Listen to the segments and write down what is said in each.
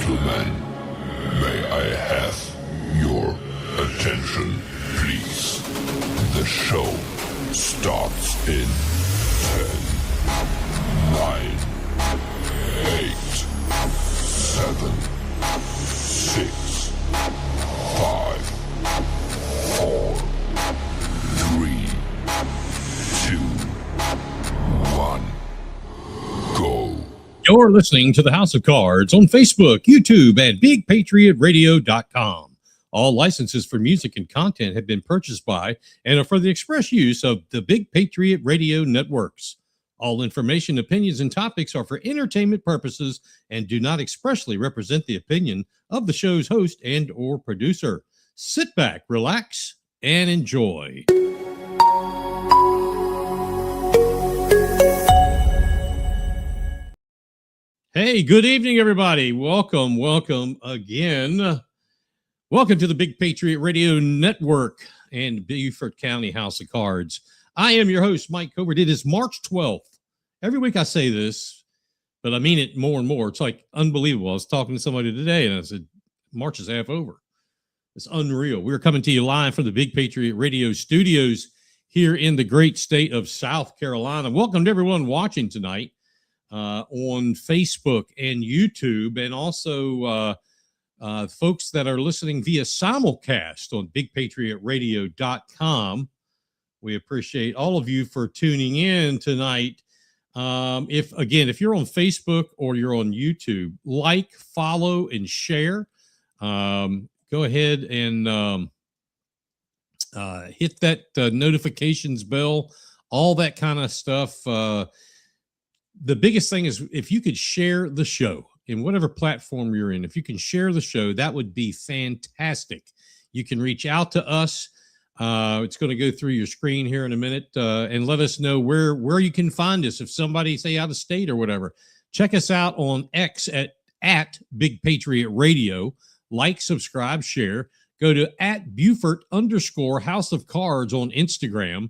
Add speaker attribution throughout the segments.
Speaker 1: gentlemen, may I have your attention, please? The show starts in 10, 9, 8, 7, 6, 5, 4, 3, 2, 1, go.
Speaker 2: You're listening to the House of Cards on Facebook, YouTube, and BigPatriotRadio.com. All licenses for music and content have been purchased by and are for the express use of the Big Patriot Radio Networks. All information, opinions, and topics are for entertainment purposes and do not expressly represent the opinion of the show's host and or producer. Sit back, relax, and enjoy. Hey, good evening, everybody. Welcome again. Welcome to the Big Patriot Radio Network and Beaufort County House of Cards. I am your host, Mike Covert. It is March 12th. Every week I say this, but I mean it more and more. It's like unbelievable. I was talking to somebody today, and I said, March is half over. It's unreal. We're coming to you live from the Big Patriot Radio studios here in the great state of South Carolina. Welcome to everyone watching tonight. On Facebook and YouTube, and also folks that are listening via simulcast on BigPatriotRadio.com. We appreciate all of you for tuning in tonight. If you're on Facebook or you're on YouTube, like, follow, and share. Go ahead and hit that notifications bell, all that kind of stuff. The biggest thing is if you could share the show in whatever platform you're in. If you can share the show, that would be fantastic. You can reach out to us. It's going to go through your screen here in a minute, and let us know where you can find us. If somebody, say, out of state or whatever, check us out on X at Big Patriot Radio. Like, subscribe, share. Go to at Beaufort_House of Cards on Instagram.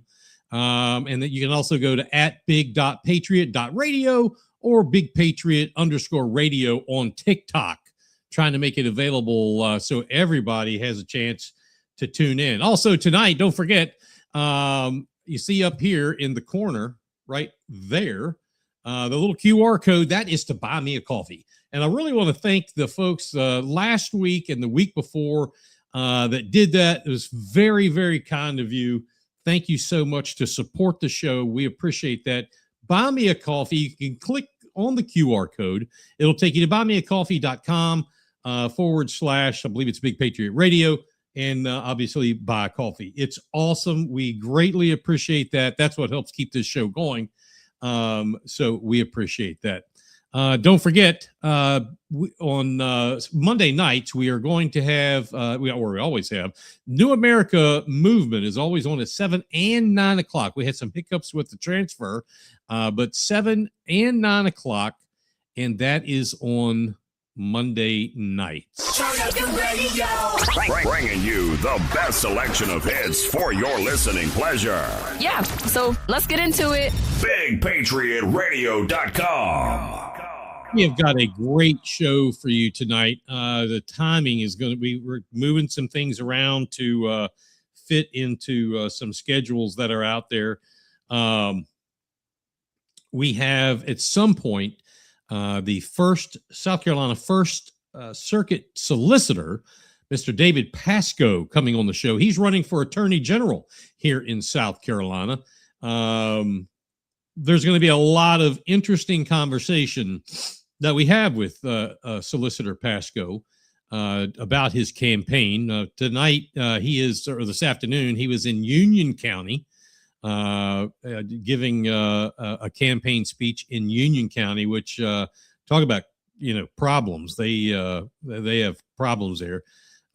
Speaker 2: And that you can also go to at big.patriot.radio or bigpatriot_radio on TikTok, trying to make it available so everybody has a chance to tune in. Also tonight, don't forget, you see up here in the corner right there, the little QR code, that is to buy me a coffee. And I really want to thank the folks last week and the week before that did that. It was very, very kind of you. Thank you so much to support the show. We appreciate that. Buy me a coffee. You can click on the QR code. It'll take you to buymeacoffee.com / I believe it's Big Patriot Radio, and obviously buy a coffee. It's awesome. We greatly appreciate that. That's what helps keep this show going. So we appreciate that. Don't forget, on Monday nights, we are going to have, we always have, New America Movement is always on at 7 and 9 o'clock. We had some hiccups with the transfer, but 7 and 9 o'clock, and that is on Monday nights.
Speaker 3: Bringing you the best selection of hits for your listening pleasure.
Speaker 4: Yeah, so let's get into it.
Speaker 3: BigPatriotRadio.com.
Speaker 2: We have got a great show for you tonight. The timing is going to be, we're moving some things around to fit into some schedules that are out there. We have at some point the South Carolina First Circuit Solicitor, Mr. David Pascoe, coming on the show. He's running for Attorney General here in South Carolina. There's going to be a lot of interesting conversation that we have with Solicitor Pascoe about his campaign. Tonight, this afternoon, he was in Union County giving a campaign speech in Union County, which talk about, problems. They have problems there.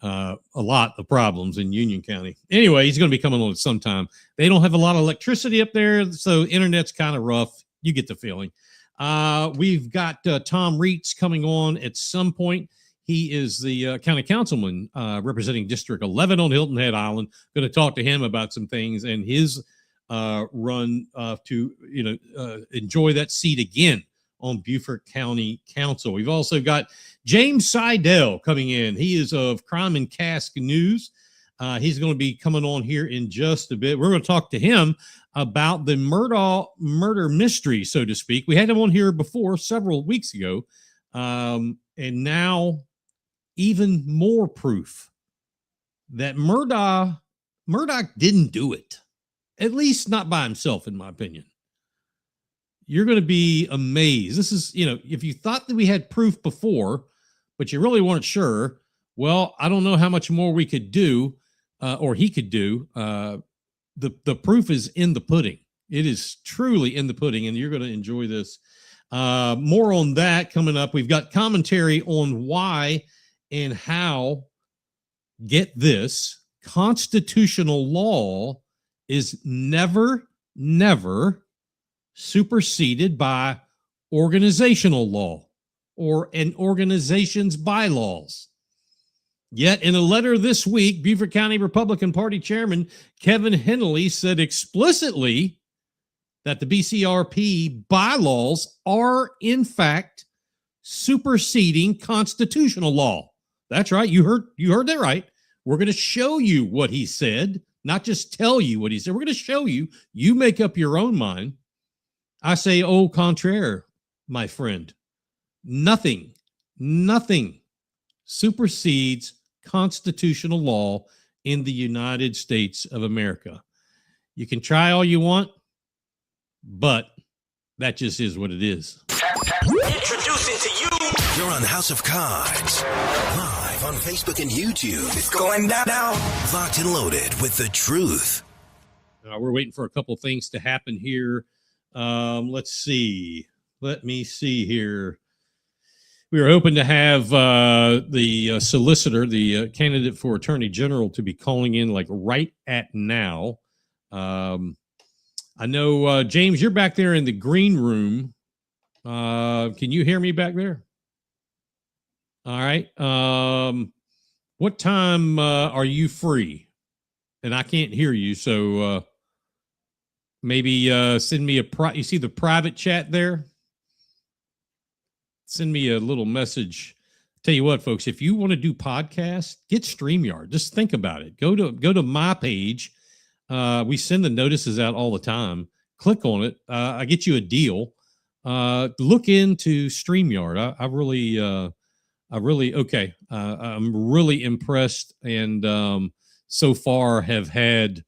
Speaker 2: A lot of problems in Union County. Anyway, he's going to be coming on at some time. They don't have a lot of electricity up there, so internet's kind of rough. You get the feeling. We've got Tom Reitz coming on at some point. He is the county councilman representing District 11 on Hilton Head Island. Going to talk to him about some things and his run to enjoy that seat again on Beaufort County Council. We've also got James Seidel coming in. He is of Crime and Cask News. He's going to be coming on here in just a bit. We're going to talk to him about the Murdaugh murder mystery, so to speak. We had him on here before several weeks ago, and now even more proof that Murdaugh didn't do it, at least not by himself, in my opinion. You're going to be amazed. This is, if you thought that we had proof before, but you really weren't sure, well, I don't know how much more we could do, or he could do. The proof is in the pudding. It is truly in the pudding, and you're going to enjoy this. More on that coming up. We've got commentary on why and how, get this, constitutional law is never superseded by organizational law or an organization's bylaws. Yet in a letter this week, Beaufort County Republican Party Chairman Kevin Henley said explicitly that the BCRP bylaws are, in fact, superseding constitutional law. That's right. You heard that right. We're going to show you what he said, not just tell you what he said. We're going to show you. You make up your own mind. I say, au contraire, my friend. Nothing supersedes constitutional law in the United States of America. You can try all you want, but that just is what it is.
Speaker 5: Introducing to you. You're on House of Cards. Live on Facebook and YouTube. It's going down now. Locked and loaded with the truth.
Speaker 2: We're waiting for a couple things to happen here. Let's see. Let me see here. We were hoping to have the solicitor, the candidate for attorney general, to be calling in like right at now. I know, James, you're back there in the green room. Can you hear me back there? All right. What time are you free? And I can't hear you, so maybe send me you see the private chat there? Send me a little message. Tell you what, folks, if you want to do podcasts, get StreamYard. Just think about it. Go to my page. We send the notices out all the time. Click on it. I get you a deal. Look into StreamYard. I'm really impressed, and so far have had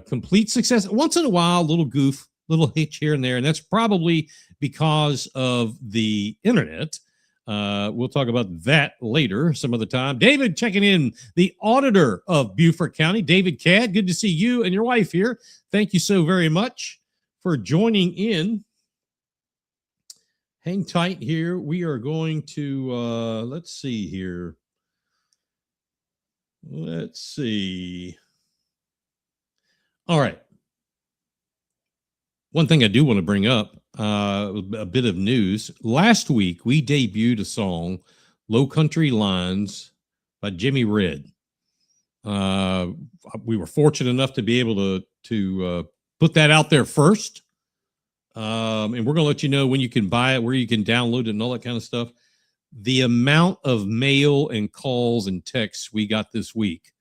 Speaker 2: complete success. Once in a while, little goof, little hitch here and there, and that's probably because of the internet. We'll talk about that later some other time. David checking in, the auditor of Beaufort County. David Cadd, good to see you and your wife here. Thank you so very much for joining in. Hang tight here. We are going to, let's see here. Let's see. All right. One thing I do want to bring up, a bit of news. Last week, we debuted a song, Low Country Lines by Jimmy Red. We were fortunate enough to be able to put that out there first. And we're going to let you know when you can buy it, where you can download it, and all that kind of stuff. The amount of mail and calls and texts we got this week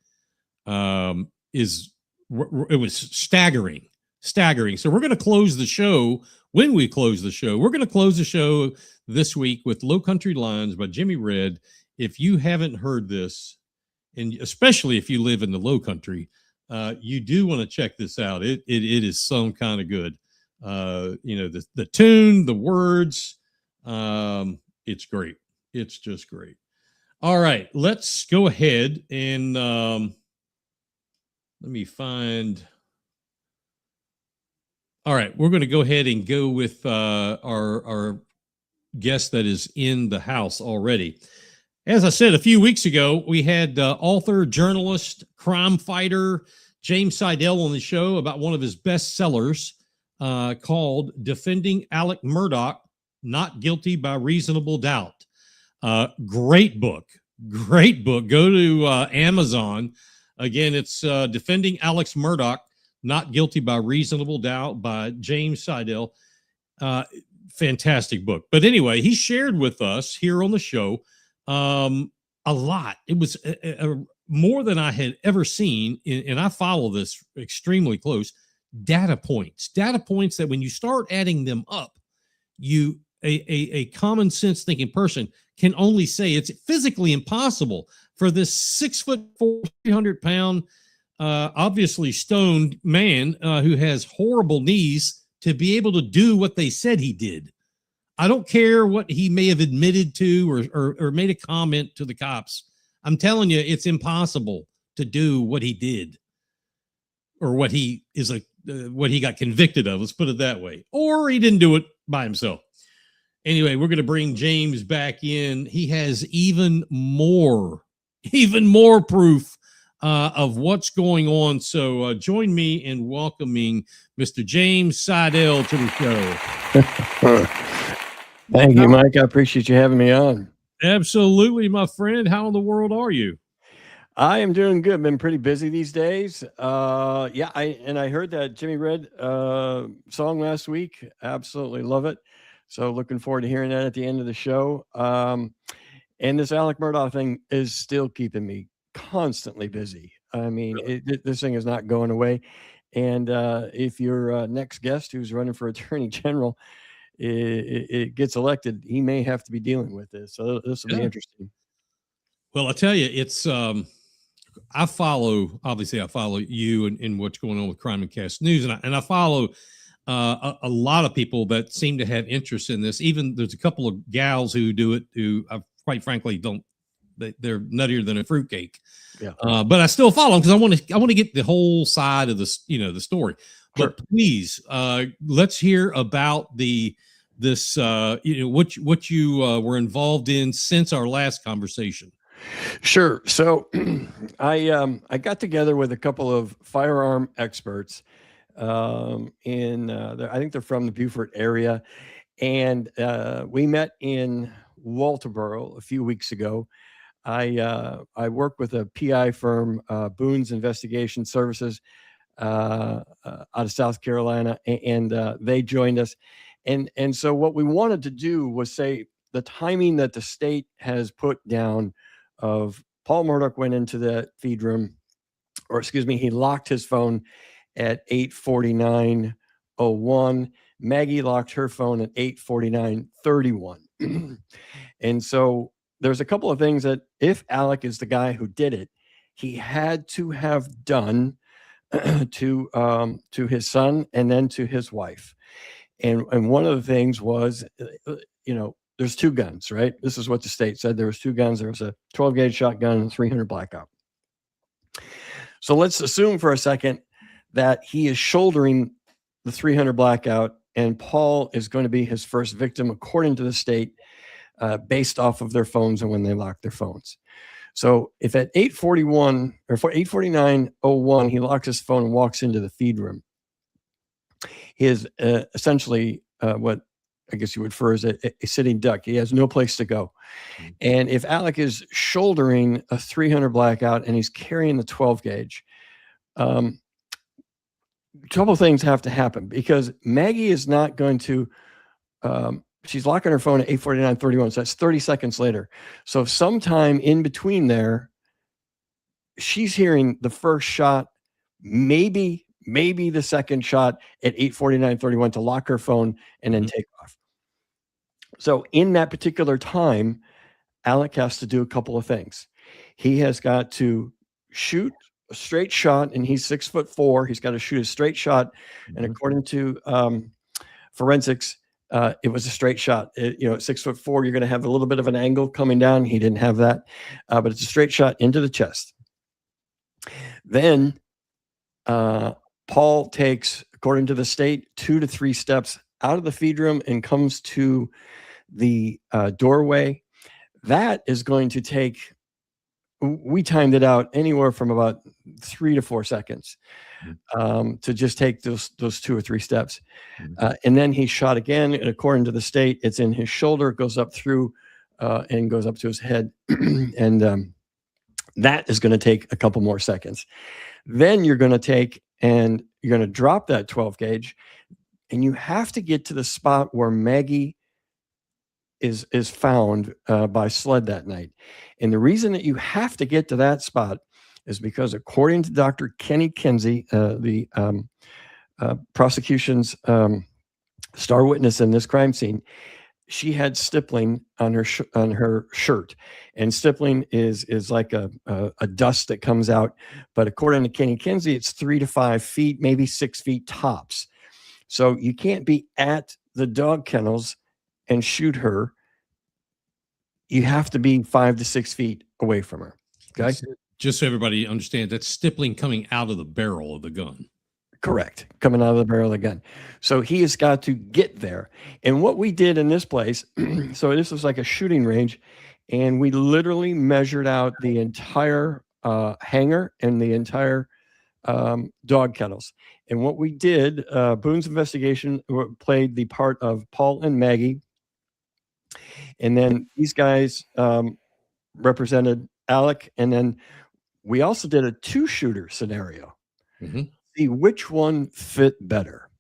Speaker 2: it was staggering. So we're going to close the show. When we close the show, we're going to close the show this week with Low Country Lines by Jimmy Red. If you haven't heard this, and especially if you live in the Low Country, you do want to check this out. It is some kind of good. The tune, the words, it's great. It's just great. All right, let's go ahead and let me find. All right, we're going to go ahead and go with our guest that is in the house already. As I said a few weeks ago, we had author, journalist, crime fighter James Seidel on the show about one of his best sellers called Defending Alex Murdaugh, Not Guilty by Reasonable Doubt. Great book. Go to Amazon. Again, it's Defending Alex Murdaugh, Not Guilty by Reasonable Doubt by James Seidel. fantastic book. But anyway, he shared with us here on the show a lot. It was more than I had ever seen, and I follow this extremely close. Data points that when you start adding them up, a common sense thinking person can only say it's physically impossible for this 6'4", 300-pound, obviously stoned man who has horrible knees to be able to do what they said he did. I don't care what he may have admitted to or made a comment to the cops. I'm telling you, it's impossible to do what he did, or what he got convicted of. Let's put it that way. Or he didn't do it by himself. Anyway, we're going to bring James back in. He has even more proof of what's going on. So join me in welcoming Mr. James Seidel to the show.
Speaker 6: Thank you, Mike. I appreciate you having me on.
Speaker 2: Absolutely, my friend. How in the world are you?
Speaker 6: I am doing good. Been pretty busy these days. I heard that Jimmy Red song last week. Absolutely love it. So looking forward to hearing that at the end of the show. And this Alex Murdaugh thing is still keeping me constantly busy. I mean, this thing is not going away. And if your next guest, who's running for Attorney General, it gets elected, he may have to be dealing with this. So this will be interesting.
Speaker 2: Well, I tell you, it's I follow you and what's going on with Crime and Cask News, and I follow a lot of people that seem to have interest in this. Even there's a couple of gals who do it who I quite frankly don't. They're nuttier than a fruitcake. Yeah. But I still follow them because I want to get the whole side of the story. Sure. But please, let's hear about this what you were involved in since our last conversation.
Speaker 6: Sure. So I got together with a couple of firearm experts I think they're from the Beaufort area. And we met in Walterboro a few weeks ago. I work with a PI firm, Boone's Investigation Services, out of South Carolina, and they joined us. And so what we wanted to do was say the timing that the state has put down of Paul Murdaugh went into the feed room, or excuse me, he locked his phone at 8:49:01. Maggie locked her phone at 8:49:31. And so there's a couple of things that if Alec is the guy who did it, he had to have done to his son and then to his wife. And one of the things was, there's two guns, right? This is what the state said. There was two guns. There was a 12-gauge shotgun and a 300 blackout. So let's assume for a second that he is shouldering the 300 blackout, and Paul is going to be his first victim, according to the state, based off of their phones and when they lock their phones. So if at 8:41 or 8:49:01 he locks his phone and walks into the feed room, he is essentially what I guess you would refer as a sitting duck. He has no place to go. And if Alec is shouldering a 300 blackout and he's carrying the 12 gauge, a couple things have to happen, because Maggie is not going to, she's locking her phone at 8:49:31. So that's 30 seconds later. So sometime in between there, she's hearing the first shot, maybe the second shot at 8:49:31 to lock her phone and then take off. So in that particular time, Alec has to do a couple of things. He has got to shoot a straight shot, and he's 6'4". He's got to shoot a straight shot. And according to forensics, it was a straight shot. At 6'4", you're going to have a little bit of an angle coming down. He didn't have that, but it's a straight shot into the chest. Then Paul takes, according to the state, 2 to 3 steps out of the feed room and comes to the doorway. That is going to take, we timed it out anywhere from about 3 to 4 seconds to just take those 2 or 3 steps. And then he shot again. And according to the state, it's in his shoulder, goes up through and goes up to his head. And that is going to take a couple more seconds. Then you're going to take and you're going to drop that 12 gauge. and you have to get to the spot where Maggie is found by sled that night. And the reason that you have to get to that spot is because, according to Dr. Kenny Kinsey, the prosecution's star witness in this crime scene, she had stippling on her shirt, and stippling is like a dust that comes out. But according to Kenny Kinsey, it's 3 to 5 feet, maybe 6 feet tops. So you can't be at the dog kennels and shoot her. You have to be 5 to 6 feet away from her. Okay.
Speaker 2: Just so everybody understands, that's stippling coming out of the barrel of the gun.
Speaker 6: Correct. Coming out of the barrel of the gun. So he has got to get there. And what we did in this place, so this was like a shooting range, and we literally measured out the entire hangar and the entire dog kennels. And what we did, Boone's investigation played the part of Paul and Maggie. And then these guys represented Alec. And then we also did a 2-shooter scenario.
Speaker 2: Mm-hmm.
Speaker 6: See which one fit better.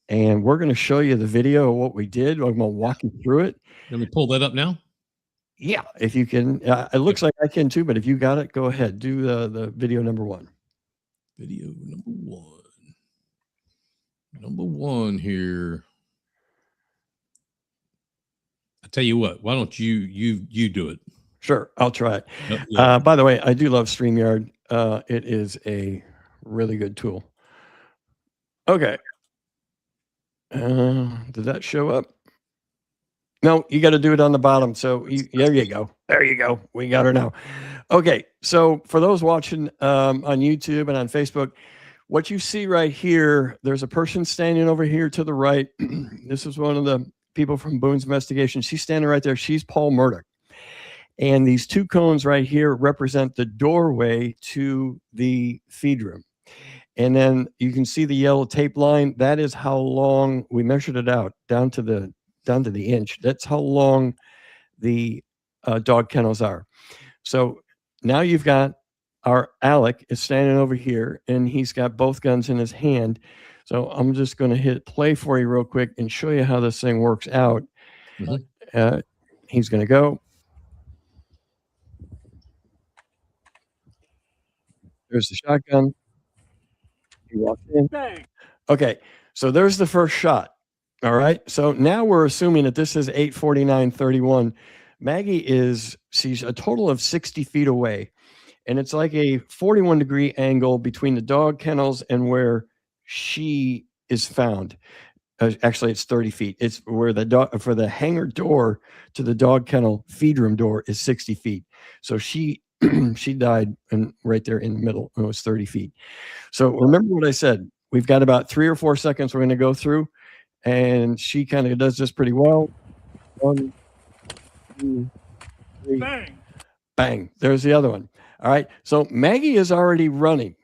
Speaker 6: And we're going to show you the video of what we did. I'm going to walk you through it.
Speaker 2: Let me pull that up now.
Speaker 6: Yeah, if you can. It looks like I can too, but if you got it, go ahead. Do the video number 1.
Speaker 2: Video number 1. Number 1 here. I tell you what, why don't you do it?
Speaker 6: Sure, I'll try it.
Speaker 2: Yeah.
Speaker 6: By the way, I do love StreamYard. It is a really good tool. Okay. Did that show up? No, you got to do it on the bottom. So there you go. There you go. We got her now. Okay. So for those watching on YouTube and on Facebook, what you see right here, there's a person standing over here to the right. This is one of the people from Boone's investigation. She's standing right there. She's Paul Murdaugh. And these 2 cones right here represent the doorway to the feed room. And then you can see the yellow tape line. That is how long we measured it out down to the inch. That's how long the dog kennels are. So now you've got our Alec is standing over here, and he's got both guns in his hand. So I'm just going to hit play for you real quick and show you how this thing works out. Mm-hmm. He's going to go. There's the shotgun. He walks in. Bang. Okay, so there's the first shot. All right. So now we're assuming that this is 8:49:31. Maggie she's a total of 60 feet away, and it's like a 41-degree angle between the dog kennels and where she is found. Actually, it's 30 feet. It's where for the hangar door to the dog kennel feed room door is 60 feet. So she died right there in the middle. It was 30 feet. So remember what I said. We've got about 3 or 4 seconds we're going to go through, and she kind of does this pretty well. 1, 2, 3. Bang. Bang. There's the other one. All right. So Maggie is already running.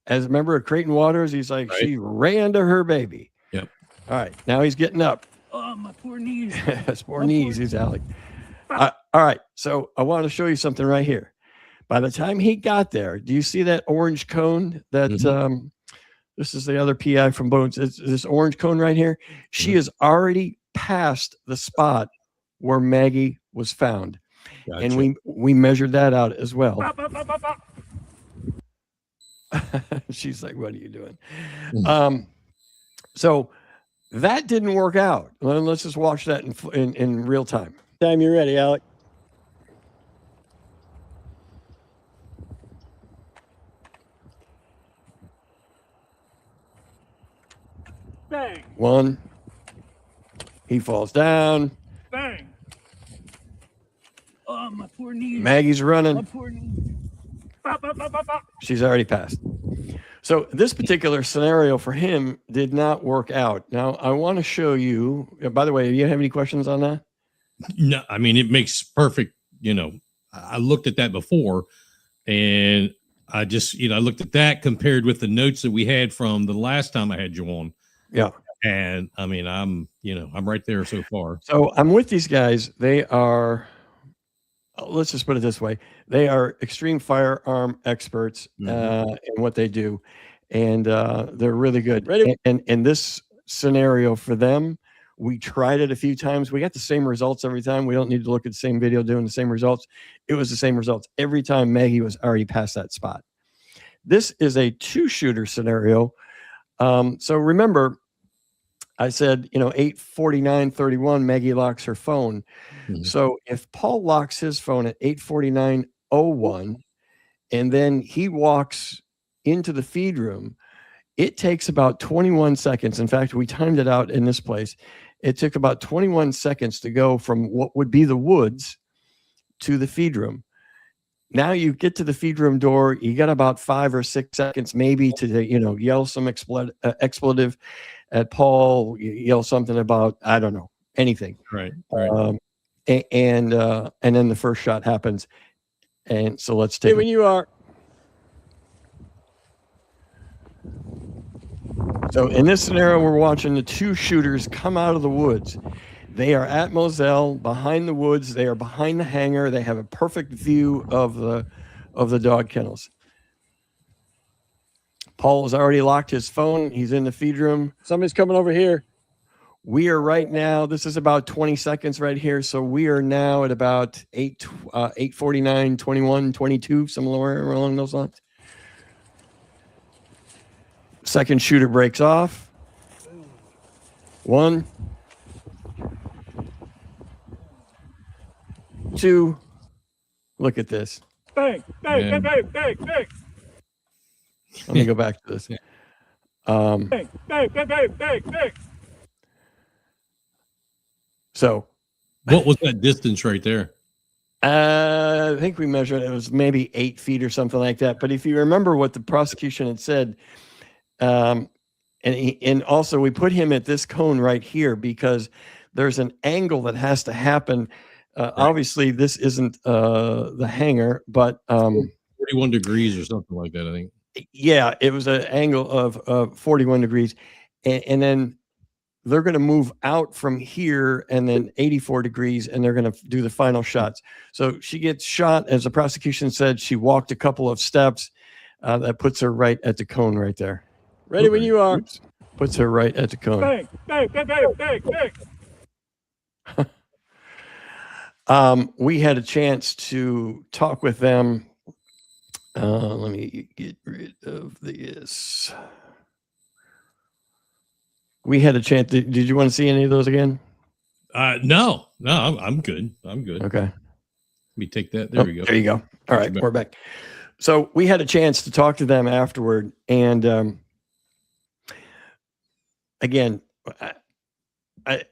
Speaker 6: As a member of Creighton Waters, he's like, right. She ran to her baby.
Speaker 2: Yep.
Speaker 6: All right. Now he's getting up.
Speaker 7: Oh, my poor knees.
Speaker 6: His poor knees. He's Alec. All right. So I want to show you something right here. By the time he got there, do you see that orange cone that this is the other PI from Bones? It's this orange cone right here. She is already past the spot where Maggie was found. Gotcha. And we measured that out as well. She's like, what are you doing? So that didn't work out. Let's just watch that in real time. Time you're ready, Alec. Bang. 1. He falls down.
Speaker 7: Bang. Oh, my poor knees.
Speaker 6: Maggie's running.
Speaker 7: My poor knees.
Speaker 6: She's already passed. So this particular scenario for him did not work out. Now, I want to show you, by the way, do you have any questions on that?
Speaker 2: No, I mean, it makes perfect, I looked at that before, and I just, I looked at that compared with the notes that we had from the last time I had you on.
Speaker 6: Yeah.
Speaker 2: And I mean, I'm right there so far.
Speaker 6: So I'm with these guys. They are, let's just put it this way. They are extreme firearm experts in what they do. And they're really good. Ready? And this scenario for them. We tried it a few times. We got the same results every time. We don't need to look at the same video doing the same results. It was the same results every time. Maggie was already past that spot. This is a 2-shooter scenario. So remember, I said, 8:49:31, Maggie locks her phone.
Speaker 2: Mhm.
Speaker 6: So if Paul locks his phone at 8:49:01, and then he walks into the feed room, it takes about 21 seconds. In fact, we timed it out in this place. It took about 21 seconds to go from what would be the woods to the feed room. Now you get to the feed room door, you got about 5 or 6 seconds maybe to, yell some expletive at Paul, yell something about, I don't know, anything.
Speaker 2: Right.
Speaker 6: And then the first shot happens. And so let's take when you are. So in this scenario, we're watching the 2 shooters come out of the woods. They are at Moselle, behind the woods. They are behind the hangar. They have a perfect view of the dog kennels. Paul has already locked his phone. He's in the feed room. Somebody's coming over here. We are right now, this is about 20 seconds right here. So we are now at about 8:49, 21, 22, somewhere along those lines. Second shooter breaks off. 1, 2. Look at this.
Speaker 7: Bang, bang, bang, bang, bang, bang.
Speaker 6: Let me go back to this.
Speaker 7: Bang, bang, bang, bang, bang, bang.
Speaker 6: So,
Speaker 2: What was that distance right there?
Speaker 6: I think we measured it was maybe 8 feet or something like that. But if you remember what the prosecution had said, and also we put him at this cone right here because there's an angle that has to happen. Obviously, this isn't the hangar, but
Speaker 2: 41 degrees or something like that, I think.
Speaker 6: Yeah, it was an angle of 41 degrees, and then they're going to move out from here and then 84 degrees, and they're going to do the final shots. So she gets shot, as the prosecution said, she walked a couple of steps. That puts her right at the cone right there. Ready when you are. Oops. Puts her right at the cone.
Speaker 7: Bang, bang, bang, bang, bang, bang.
Speaker 6: We had a chance to talk with them. Let me get rid of this. We had a chance. Did you want to see any of those again?
Speaker 2: No, I'm good. I'm good.
Speaker 6: Okay.
Speaker 2: Let me take that. There we go.
Speaker 6: There you go. All right, we're back. So we had a chance to talk to them afterward, and again,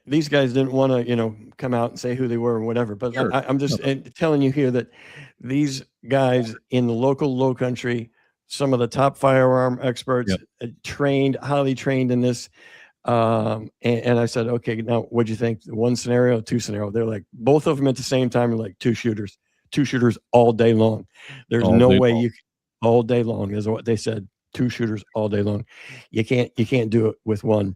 Speaker 6: these guys didn't want to, come out and say who they were or whatever. But sure. I'm just telling you here that these guys in the local Low Country, some of the top firearm experts, trained, highly trained in this. And I said, okay, now what'd you think? 1 scenario, 2 scenario? They're like, both of them at the same time are like 2 shooters all day long. There's no way you can, all day long is what they said. 2 shooters all day long. You can't do it with one.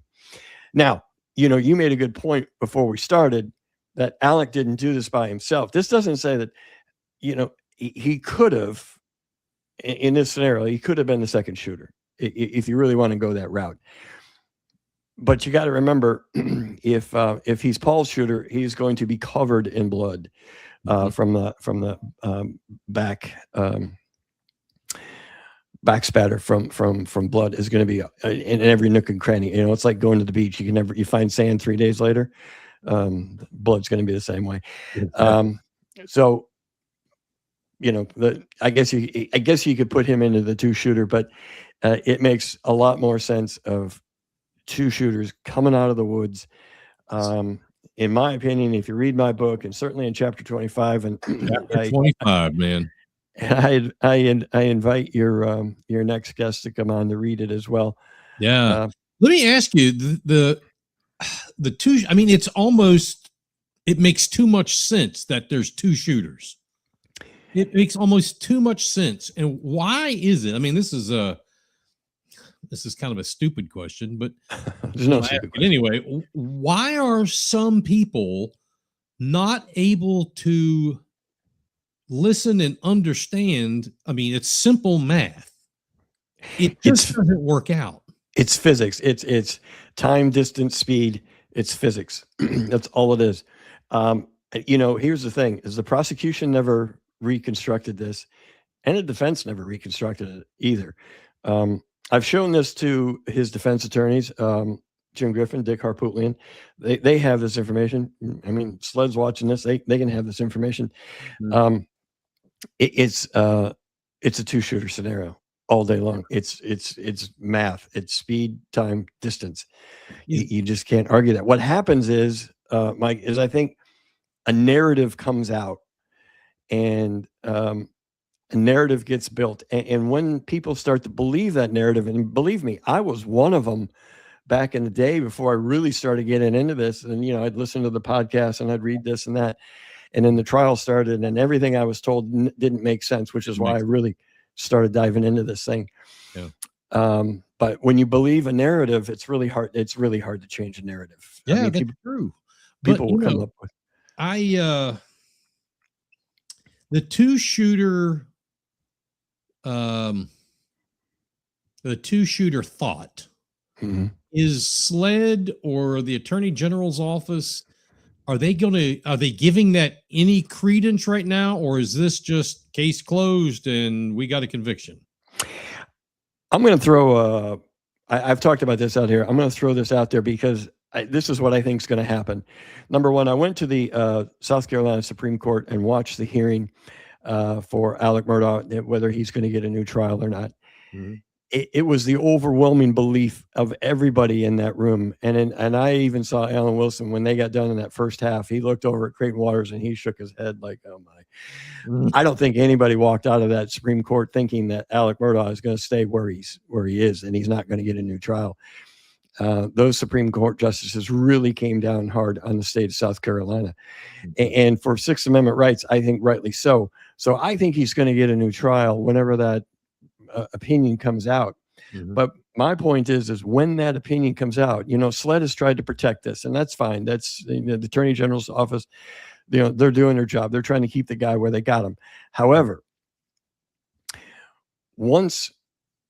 Speaker 6: Now, you made a good point before we started that Alec didn't do this by himself. This doesn't say that, he could have, in this scenario, he could have been the second shooter if you really want to go that route. But you got to remember, if he's Paul's shooter, he's going to be covered in blood from the back spatter from blood is going to be in every nook and cranny. It's like going to the beach. You find sand 3 days later. Blood's going to be the same way. So, I guess you could put him into the 2 shooter, but it makes a lot more sense of 2 shooters coming out of the woods. In my opinion, if you read my book, and certainly in chapter 25, and
Speaker 2: chapter 25, man,
Speaker 6: I invite your next guest to come on to read it as well.
Speaker 2: Yeah. Let me ask you the 2. I mean, it makes too much sense that there's 2 shooters. It makes almost too much sense. And why is it? I mean, this is kind of a stupid question, but
Speaker 6: there's no stupid question.
Speaker 2: Anyway, why are some people not able to listen and understand? I mean, it's simple math. It just doesn't work out.
Speaker 6: It's physics. It's time, distance, speed. It's physics. That's all it is. Here's the thing: is the prosecution never reconstructed this, and the defense never reconstructed it either. I've shown this to his defense attorneys, Jim Griffin, Dick Harpootlian. They have this information. I mean, Sled's watching this. They can have this information. It's a 2-shooter scenario all day long. It's math. It's speed, time, distance. You just can't argue that. What happens is, Mike, is I think a narrative comes out, and a narrative gets built. And when people start to believe that narrative, and believe me, I was one of them back in the day before I really started getting into this. And, I'd listen to the podcast and I'd read this and that. And then the trial started, and everything I was told didn't make sense, which is why I really started diving into this thing. Yeah. But when you believe a narrative, it's really hard. It's really hard to change a narrative.
Speaker 2: Yeah, that's true.
Speaker 6: People will come up with.
Speaker 2: The 2-shooter, the 2-shooter thought is SLED or the Attorney General's office. Are they giving that any credence right now, or is this just case closed and we got a conviction?
Speaker 6: I'm going to throw I've talked about this out here. I'm going to throw this out there because this is what I think is going to happen. Number one, I went to the South Carolina Supreme Court and watched the hearing for Alex Murdaugh, whether he's going to get a new trial or not. It was the overwhelming belief of everybody in that room. And I even saw Alan Wilson when they got done in that first half. He looked over at Creighton Waters and he shook his head like, oh my. I don't think anybody walked out of that Supreme Court thinking that Alex Murdaugh is going to stay where he is and he's not going to get a new trial. Those Supreme Court justices really came down hard on the state of South Carolina. And for Sixth Amendment rights, I think rightly so. So I think he's going to get a new trial whenever that opinion comes out. But my point is when that opinion comes out, SLED has tried to protect this, and that's fine. That's the Attorney General's office. They're doing their job. They're trying to keep the guy where they got him. However, once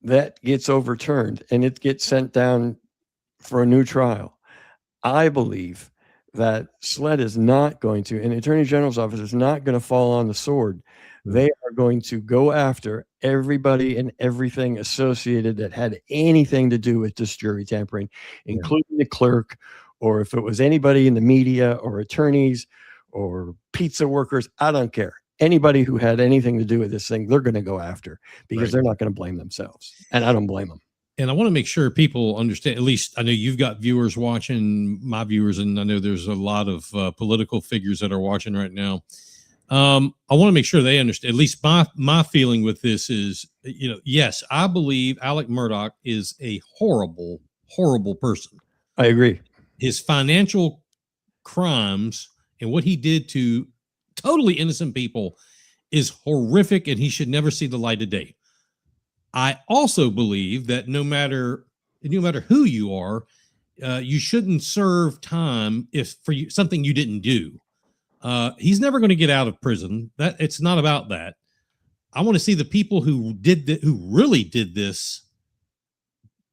Speaker 6: that gets overturned and it gets sent down for a new trial, I believe that SLED is not going to, and the Attorney General's office is not going to fall on the sword. They are going to go after everybody and everything associated that had anything to do with this jury tampering, including the clerk, or if it was anybody in the media or attorneys or pizza workers, I don't care. Anybody who had anything to do with this thing, they're going to go after because they're not going to blame themselves. And I don't blame them.
Speaker 2: And I want to make sure people understand, at least I know you've got viewers watching, my viewers, and I know there's a lot of political figures that are watching right now. I want to make sure they understand, at least my feeling with this is, yes, I believe Alex Murdaugh is a horrible, horrible person.
Speaker 6: I agree.
Speaker 2: His financial crimes and what he did to totally innocent people is horrific, and he should never see the light of day. I also believe that no matter who you are, you shouldn't serve time for something you didn't do. He's never going to get out of prison. That it's not about that. I want to see the people who who really did this,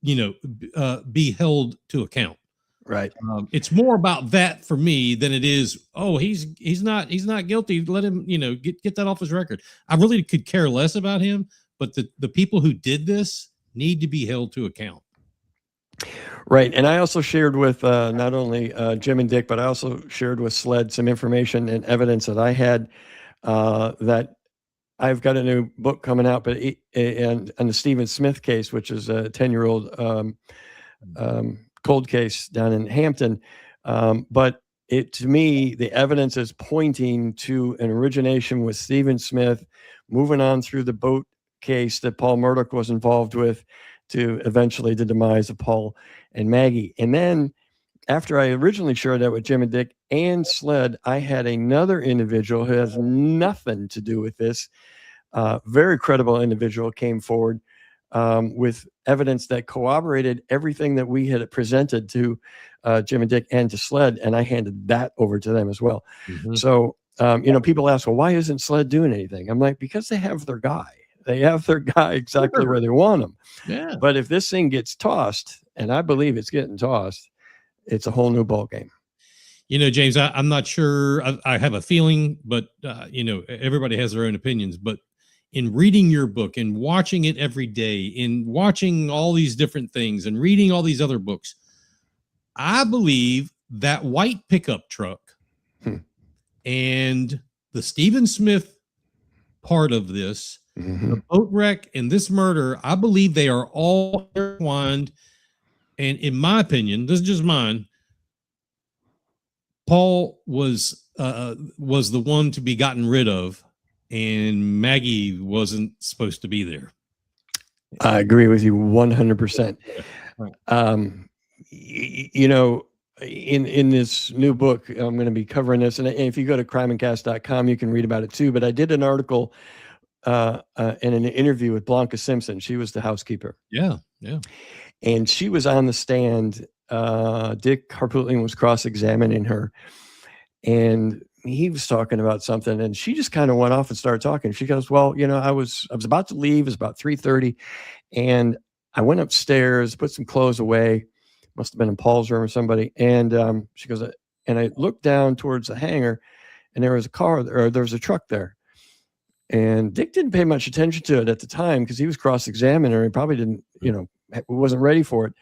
Speaker 2: be held to account.
Speaker 6: Right.
Speaker 2: It's more about that for me than it is, he's not guilty. Let him, get that off his record. I really could care less about him, but the people who did this need to be held to account.
Speaker 6: Right. And I also shared with not only Jim and Dick, but I also shared with SLED some information and evidence that I had that I've got a new book coming out, but and the Stephen Smith case, which is a 10-year-old cold case down in Hampton. But to me, the evidence is pointing to an origination with Stephen Smith, moving on through the boat case that Paul Murdaugh was involved with, to eventually the demise of Paul and Maggie. And then after I originally shared that with Jim and Dick and SLED, I had another individual who has nothing to do with this. Very credible individual came forward with evidence that corroborated everything that we had presented to Jim and Dick and to SLED, and I handed that over to them as well. So, people ask, well, why isn't SLED doing anything? I'm like, because they have their guy. They have their guy exactly where they want him.
Speaker 2: Yeah.
Speaker 6: But if this thing gets tossed, and I believe it's getting tossed, it's a whole new ball game.
Speaker 2: James, I'm not sure. I have a feeling, but everybody has their own opinions. But in reading your book and watching it every day, in watching all these different things and reading all these other books, I believe that white pickup truck and the Stephen Smith part of this, the boat wreck and this murder, I believe they are all intertwined. And in my opinion, this is just mine, Paul was the one to be gotten rid of, and Maggie wasn't supposed to be there.
Speaker 6: I agree with you 100%. In this new book, I'm going to be covering this, and if you go to crimeandcask.com, you can read about it too. But I did an article in an interview with Blanca Simpson. She was the housekeeper.
Speaker 2: Yeah.
Speaker 6: And she was on the stand. Dick Harpootlian was cross-examining her, and he was talking about something, and she just kind of went off and started talking. She goes, well, I was about to leave. It was about 3:30, and I went upstairs, put some clothes away. Must have been in Paul's room or somebody. And she goes, and I looked down towards the hangar, and there was a car, or there was a truck there. And Dick didn't pay much attention to it at the time because he was cross-examining her. He probably didn't, wasn't ready for it.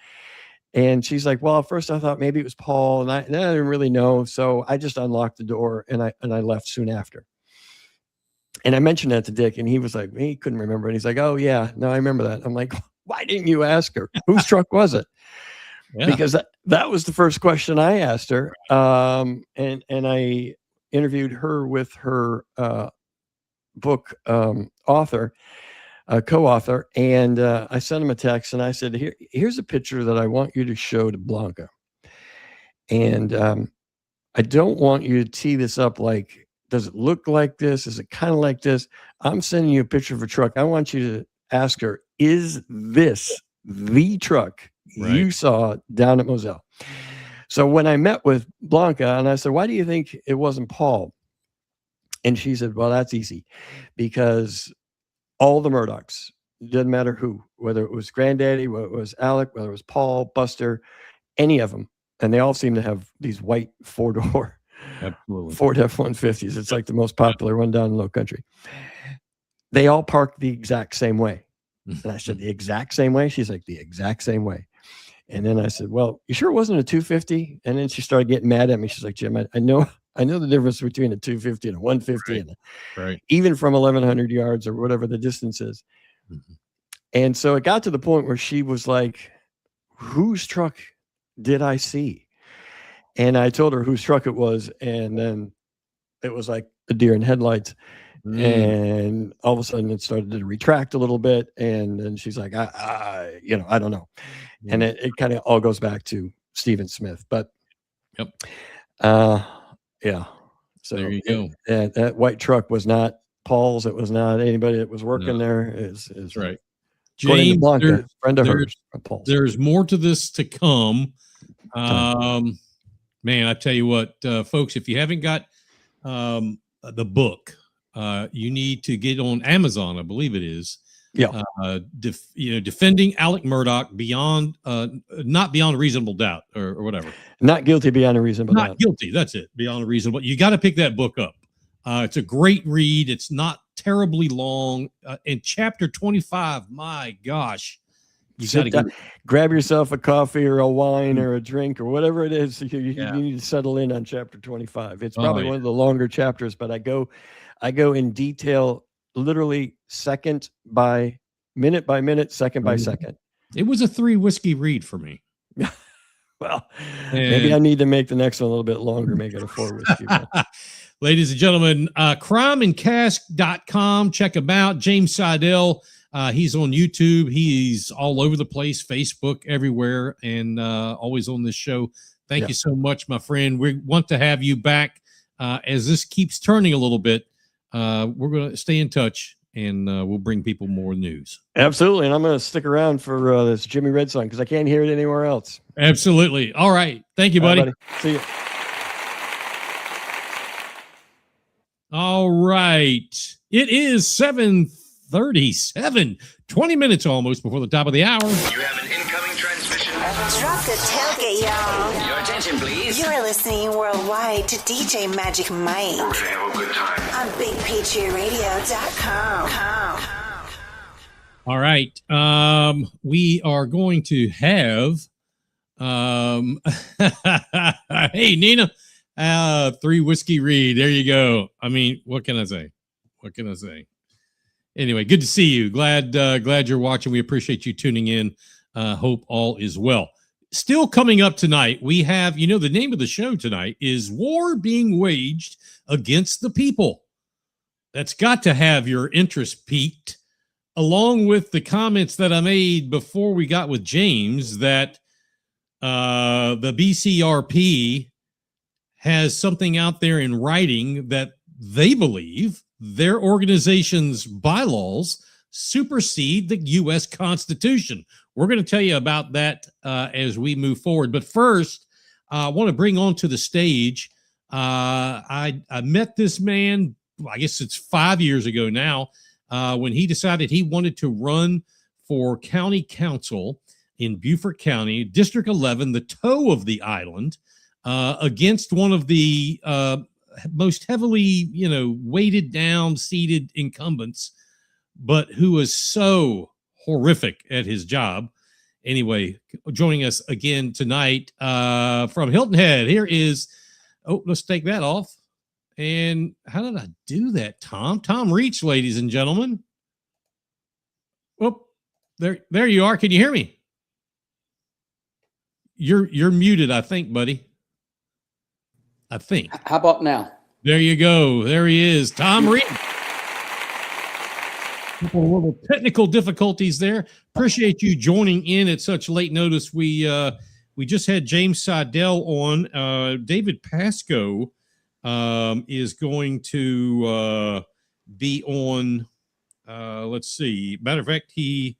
Speaker 6: And she's like, well, at first I thought maybe it was Paul, and I didn't really know. So I just unlocked the door and I left soon after. And I mentioned that to Dick, and he was like, he couldn't remember. And he's like, oh yeah, no, I remember that. I'm like, why didn't you ask her? Whose truck was it? Yeah. Because that was the first question I asked her. And I interviewed her with her book author, co-author, and I sent him a text, and I said, here's a picture that I want you to show to Blanca. And I don't want you to tee this up like, does it look like this? Is it kind of like this? I'm sending you a picture of a truck. I want you to ask her, is this the truck you saw down at Moselle? So when I met with Blanca, and I said, why do you think it wasn't Paul? And she said, well, that's easy, because all the Murdaughs, doesn't matter who, whether it was Granddaddy, whether it was Alec, whether it was Paul, Buster, any of them, and they all seem to have these white four-door Ford F-150s. It's like the most popular one down in Low Country. They all park the exact same way. And I said, the exact same way? She's like, the exact same way. And then I said, well, you sure it wasn't a 250? And then she started getting mad at me. She's like, Jim, I know the difference between a 250 and a 150, and even from 1,100 yards or whatever the distance is. And so it got to the point where she was like, whose truck did I see? And I told her whose truck it was. And then it was like a deer in headlights. And all of a sudden it started to retract a little bit. And then she's like, I don't know. And it kind of all goes back to Stephen Smith, but yeah. So
Speaker 2: there you go.
Speaker 6: That white truck was not Paul's. It was not anybody that was working there. Is
Speaker 2: right.
Speaker 6: James, Blanca, friend of hers, Paul's.
Speaker 2: There's more to this to come. Man, I tell you what, folks, if you haven't got the book, you need to get on Amazon, I believe it is.
Speaker 6: Yeah.
Speaker 2: Defending Alex Murdaugh beyond, not beyond a reasonable doubt or whatever.
Speaker 6: Not guilty beyond a reasonable doubt.
Speaker 2: Not guilty. That's it. Beyond a reasonable. You got to pick that book up. It's a great read. It's not terribly long. In chapter 25, my gosh, you got to
Speaker 6: grab yourself a coffee or a wine or a drink or whatever it is. You need to settle in on chapter 25. It's probably one of the longer chapters, but I go in detail, literally second by minute, second by second.
Speaker 2: It was a 3 whiskey read for me.
Speaker 6: Well, maybe I need to make the next one a little bit longer, make it a 4 whiskey.
Speaker 2: Ladies and gentlemen, crimeandcask.com. Check him out. James Seidel. He's on YouTube. He's all over the place, Facebook, everywhere, and always on this show. Thank you so much, my friend. We want to have you back as this keeps turning a little bit. We're going to stay in touch, and we'll bring people more news.
Speaker 6: Absolutely, and I'm going to stick around for this Jimmy Red song because I can't hear it anywhere else.
Speaker 2: Absolutely. All right. Thank you, buddy.
Speaker 6: See you.
Speaker 2: All right. It is 7:30 7:37, 20 minutes almost before the top of the hour.
Speaker 5: You have an incoming transmission.
Speaker 8: Drop the tailgate, y'all.
Speaker 5: Your attention, please.
Speaker 8: You're listening worldwide to DJ Magic Mike
Speaker 5: We're gonna have a good time.
Speaker 8: on BigPatriotRadio.com.
Speaker 2: All right. We are going to have hey Nina, 3 whiskey read. There you go. I mean, what can I say? Anyway, good to see you. Glad you're watching. We appreciate you tuning in. Hope all is well. Still coming up tonight, we have, the name of the show tonight is War Being Waged Against the People. That's got to have your interest piqued, along with the comments that I made before we got with James that the BCRP has something out there in writing that they believe their organization's bylaws supersede the U.S. Constitution. We're going to tell you about that as we move forward. But first, I want to bring onto the stage, I met this man, I guess it's 5 years ago now, when he decided he wanted to run for county council in Beaufort County, District 11, the toe of the island, against one of the most heavily, weighted down, seated incumbents, but who was so horrific at his job. Anyway, joining us again tonight from Hilton Head, here is, let's take that off. And how did I do that, Tom? Tom Reach, ladies and gentlemen. Oh, there you are. Can you hear me? You're muted, I think, buddy. I think.
Speaker 9: How about now?
Speaker 2: There you go. There he is, Tom Reach. Couple of little technical difficulties there. Appreciate you joining in at such late notice. We just had James Seidel on. David Pascoe is going to be on. Let's see. Matter of fact, he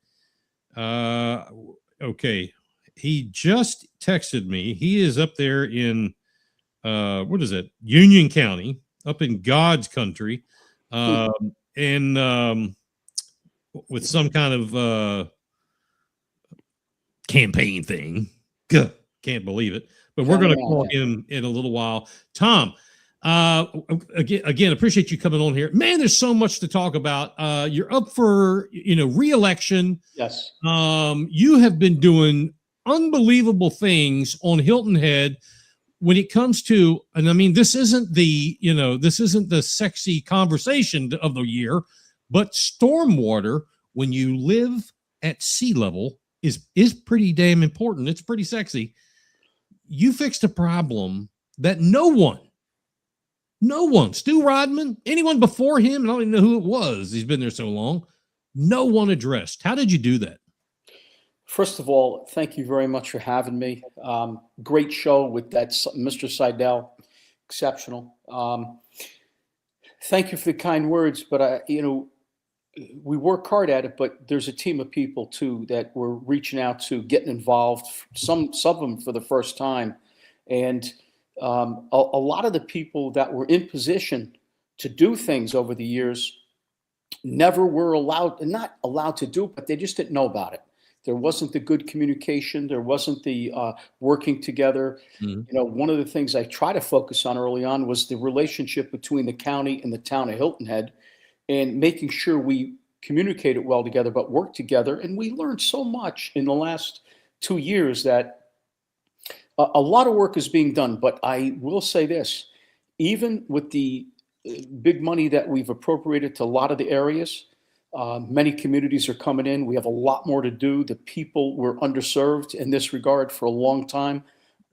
Speaker 2: just texted me. He is up there in what is it? Union County, up in God's country, and with some kind of campaign thing. Can't believe it. But we're going to call him in a little while. Tom, again, appreciate you coming on here. Man, there's so much to talk about. You're up for, re-election.
Speaker 9: Yes.
Speaker 2: You have been doing unbelievable things on Hilton Head when it comes to, and I mean, this isn't the sexy conversation of the year, but stormwater, when you live at sea level, is pretty damn important. It's pretty sexy. You fixed a problem that no one, Stu Rodman, anyone before him, and I don't even know who it was, he's been there so long, no one addressed. How did you do that?
Speaker 9: First of all, thank you very much for having me. Great show with that Mr. Seidel. Exceptional. Thank you for the kind words, but we work hard at it, but there's a team of people too that we're reaching out to, getting involved, some of them for the first time. And a lot of the people that were in position to do things over the years never were not allowed to do it, but they just didn't know about it. There wasn't the good communication. There wasn't the working together. Mm-hmm. One of the things I try to focus on early on was the relationship between the county and the town of Hilton Head, and making sure we communicated well together, but worked together. And we learned so much in the last 2 years that a lot of work is being done. But I will say this, even with the big money that we've appropriated to a lot of the areas, many communities are coming in. We have a lot more to do. The people were underserved in this regard for a long time.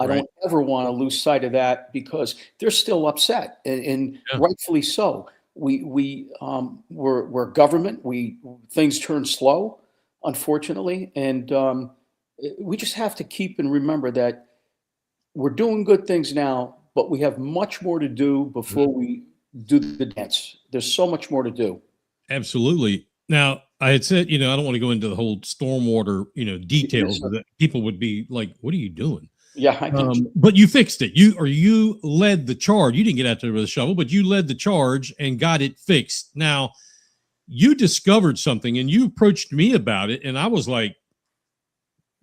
Speaker 9: I don't ever want to lose sight of that, because they're still upset, and rightfully so. We're government. Things turn slow, unfortunately, and we just have to keep and remember that we're doing good things now, but we have much more to do before we do the dance. There's so much more to do. Absolutely.
Speaker 2: Now, I had said, I don't want to go into the whole stormwater, details, that people would be like, "What are you doing?"
Speaker 9: Yeah,
Speaker 2: but you fixed it. You led the charge. You didn't get out there with a shovel, but you led the charge and got it fixed. Now, you discovered something and you approached me about it. And I was like,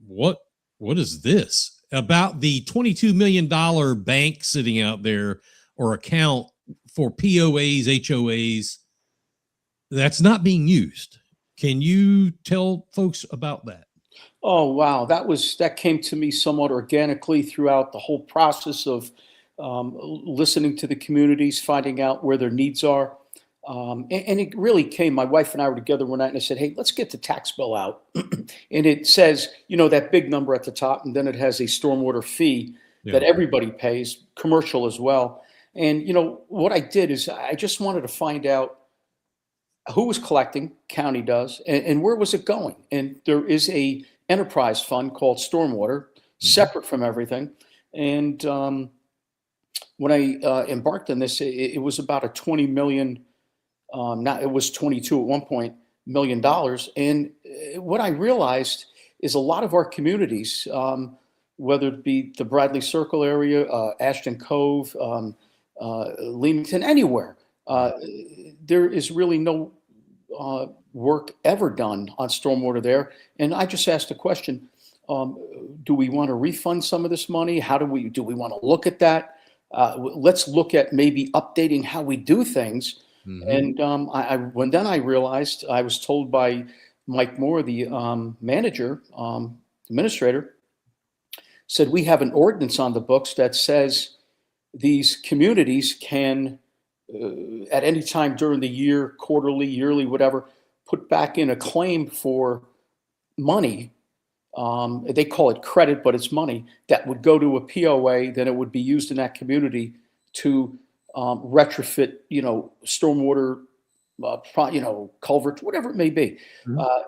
Speaker 2: what is this about the $22 million bank sitting out there or account for POAs, HOAs that's not being used? Can you tell folks about that?
Speaker 9: Oh, wow. That came to me somewhat organically throughout the whole process of listening to the communities, finding out where their needs are. And it really came, my wife and I were together one night and I said, hey, let's get the tax bill out. And it says, that big number at the top, and then it has a stormwater fee that everybody pays, commercial as well. And, what I did is I just wanted to find out who was collecting, county does, and where was it going? And there is a enterprise fund called Stormwater, separate from everything. And when I embarked on this, it was about a 20 million. Now it was 22 at one point $1 million. And what I realized is a lot of our communities, whether it be the Bradley Circle area, Ashton Cove, Leamington, anywhere, there is really no work ever done on stormwater there. And I just asked the question, do we want to refund some of this money? Do we want to look at that? Let's look at maybe updating how we do things. And then I realized, I was told by Mike Moore, the manager, administrator, said we have an ordinance on the books that says these communities can, at any time during the year, quarterly, yearly, whatever, put back in a claim for money. They call it credit, but it's money that would go to a POA. Then it would be used in that community to retrofit, stormwater, culverts, whatever it may be.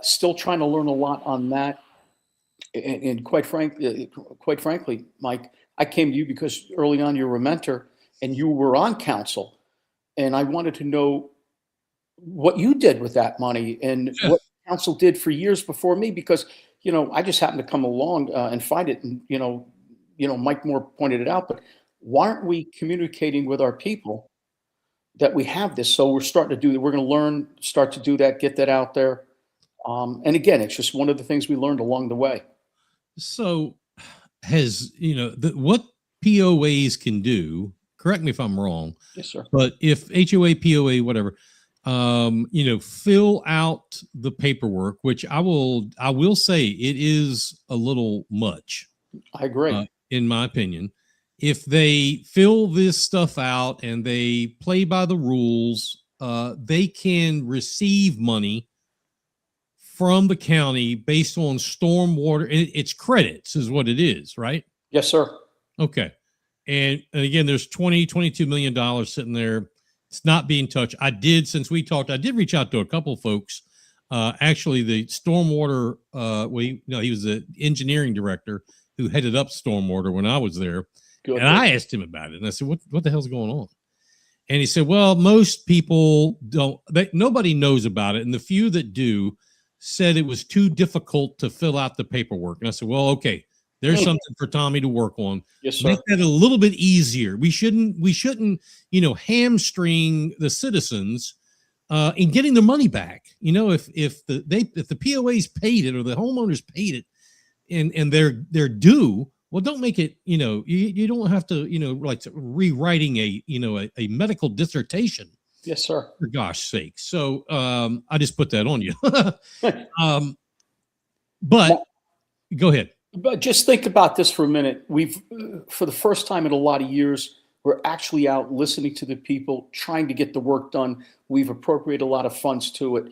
Speaker 9: Still trying to learn a lot on that. And quite frankly, Mike, I came to you because early on you were a mentor and you were on council, and I wanted to know what you did with that money and what council did for years before me, because I just happened to come along and find it, and Mike Moore pointed it out, but why aren't we communicating with our people that we have this? So we're starting to do that. We're going to learn, start to do that, get that out there. And again, it's just one of the things we learned along the way.
Speaker 2: So what POAs can do, correct me if I'm wrong.
Speaker 9: Yes, sir.
Speaker 2: But if HOA, POA, whatever, fill out the paperwork, which I will say it is a little much.
Speaker 9: I agree.
Speaker 2: In my opinion. If they fill this stuff out and they play by the rules, they can receive money from the county based on stormwater. It's credits is what it is, right?
Speaker 9: Yes, sir.
Speaker 2: Okay. And again, there's $22 million sitting there. It's not being touched. Since we talked, I did reach out to a couple folks. Actually, the stormwater, he was the engineering director who headed up stormwater when I was there. Good. And I asked him about it, and I said, what the hell's going on? And he said, well, most people nobody knows about it. And the few that do said it was too difficult to fill out the paperwork. And I said, well, okay, there's something for Tommy to work on. Yes, sir. Make that a little bit easier. We shouldn't, hamstring the citizens in getting their money back. If the POAs paid it or the homeowners paid it and they're due, well, don't make it, you don't have to, like rewriting a medical dissertation.
Speaker 9: Yes, sir.
Speaker 2: For gosh sake. So I just put that on you. But go ahead.
Speaker 9: But just think about this for a minute. We've, for the first time in a lot of years, we're actually out listening to the people, trying to get the work done. We've appropriated a lot of funds to it.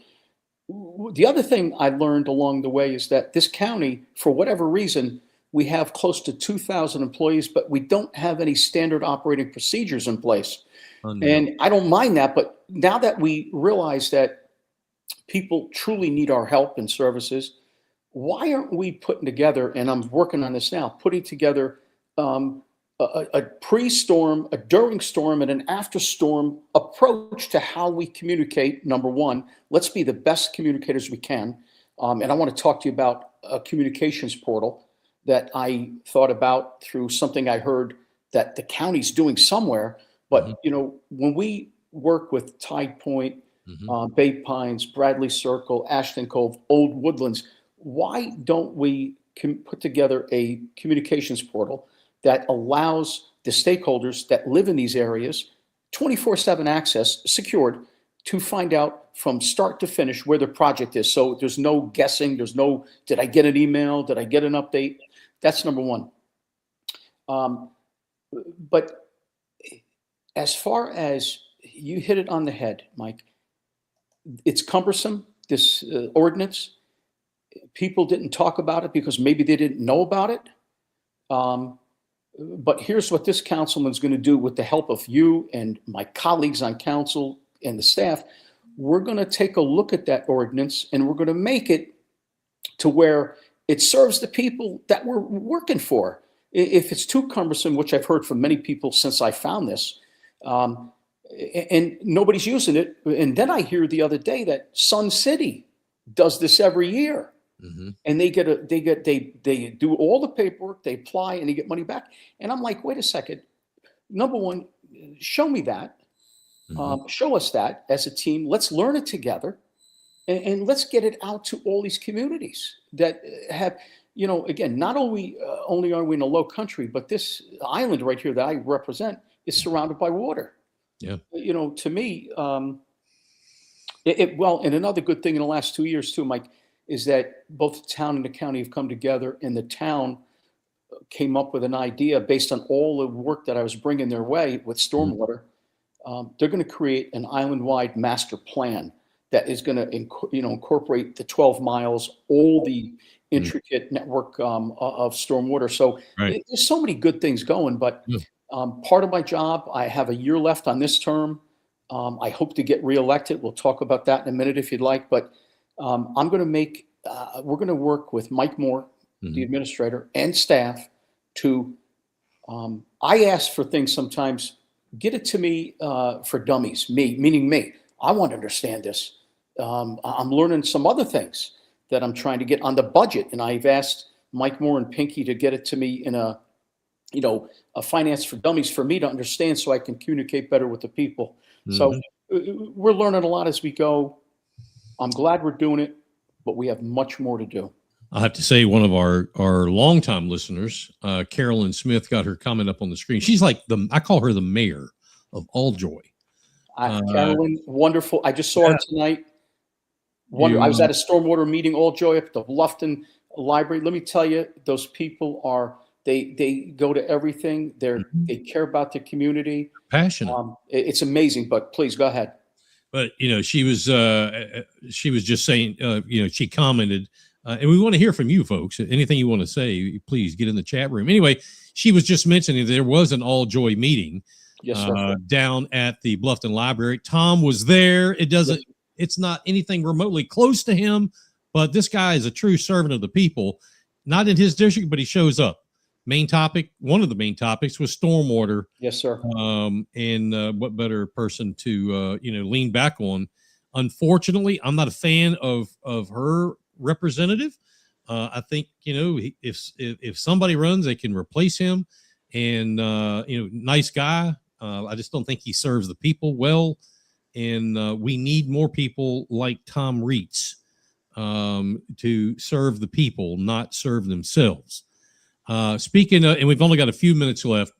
Speaker 9: The other thing I learned along the way is that this county, for whatever reason, we have close to 2,000 employees, but we don't have any standard operating procedures in place. Oh, no. And I don't mind that, but now that we realize that people truly need our help and services, why aren't we putting together, and I'm working on this now, putting together a pre-storm, a during storm, and an after-storm approach to how we communicate. Number one, let's be the best communicators we can. And I want to talk to you about a communications portal that I thought about through something I heard that the county's doing somewhere. But, when we work with Tide Point, Bay Pines, Bradley Circle, Ashton Cove, Old Woodlands. Why don't we put together a communications portal that allows the stakeholders that live in these areas 24/7 access, secured, to find out from start to finish where the project is. So there's no guessing. There's no, did I get an email? Did I get an update? That's number one. But as far as you hit it on the head, Mike, it's cumbersome, this ordinance. People didn't talk about it because maybe they didn't know about it. But here's what this councilman's going to do with the help of you and my colleagues on council and the staff. We're going to take a look at that ordinance and we're going to make it to where it serves the people that we're working for. If it's too cumbersome, which I've heard from many people since I found this, and nobody's using it. And then I hear the other day that Sun City does this every year. And they do all the paperwork, they apply, and they get money back. And I'm like, wait a second. Number one, show me that. Show us that as a team. Let's learn it together, and let's get it out to all these communities that have, you know, again, not only are we in a low country, but this island right here that I represent is surrounded by water.
Speaker 2: Yeah.
Speaker 9: You know, to me, well, and another good thing in the last 2 years too, Mike, is that both the town and the county have come together, and the town came up with an idea based on all the work that I was bringing their way with stormwater. They're going to create an island-wide master plan that is going to, incorporate the 12 miles, all the intricate network of stormwater. So there's so many good things going, but part of my job, I have a year left on this term. I hope to get reelected. We'll talk about that in a minute if you'd like, but I'm going to make, we're going to work with Mike Moore, the administrator, and staff to, I ask for things sometimes, get it to me for dummies, meaning me. I want to understand this. I'm learning some other things that I'm trying to get on the budget. And I've asked Mike Moore and Pinky to get it to me in a finance for dummies for me to understand so I can communicate better with the people. So we're learning a lot as we go. I'm glad we're doing it, but we have much more to do.
Speaker 2: I have to say, one of our longtime listeners, Carolyn Smith, got her comment up on the screen. She's like I call her the mayor of Alljoy.
Speaker 9: Carolyn, wonderful. I just saw her tonight. I was at a stormwater meeting, Alljoy, at the Bluffton Library. Let me tell you, those people are, they go to everything. They care about the community.
Speaker 2: Passionate.
Speaker 9: It's amazing, but please go ahead.
Speaker 2: But, she was just saying, she commented, and we want to hear from you folks. Anything you want to say, please get in the chat room. Anyway, she was just mentioning there was an Alljoy meeting down at the Bluffton Library. Tom was there. It's not anything remotely close to him, but this guy is a true servant of the people, not in his district, but he shows up. One of the main topics was stormwater.
Speaker 9: Yes, sir.
Speaker 2: And what better person to, lean back on? Unfortunately, I'm not a fan of her representative. I think, if somebody runs, they can replace him. And, nice guy. I just don't think he serves the people well. And we need more people like Tom Reitz to serve the people, not serve themselves. Speaking of, and we've only got a few minutes left,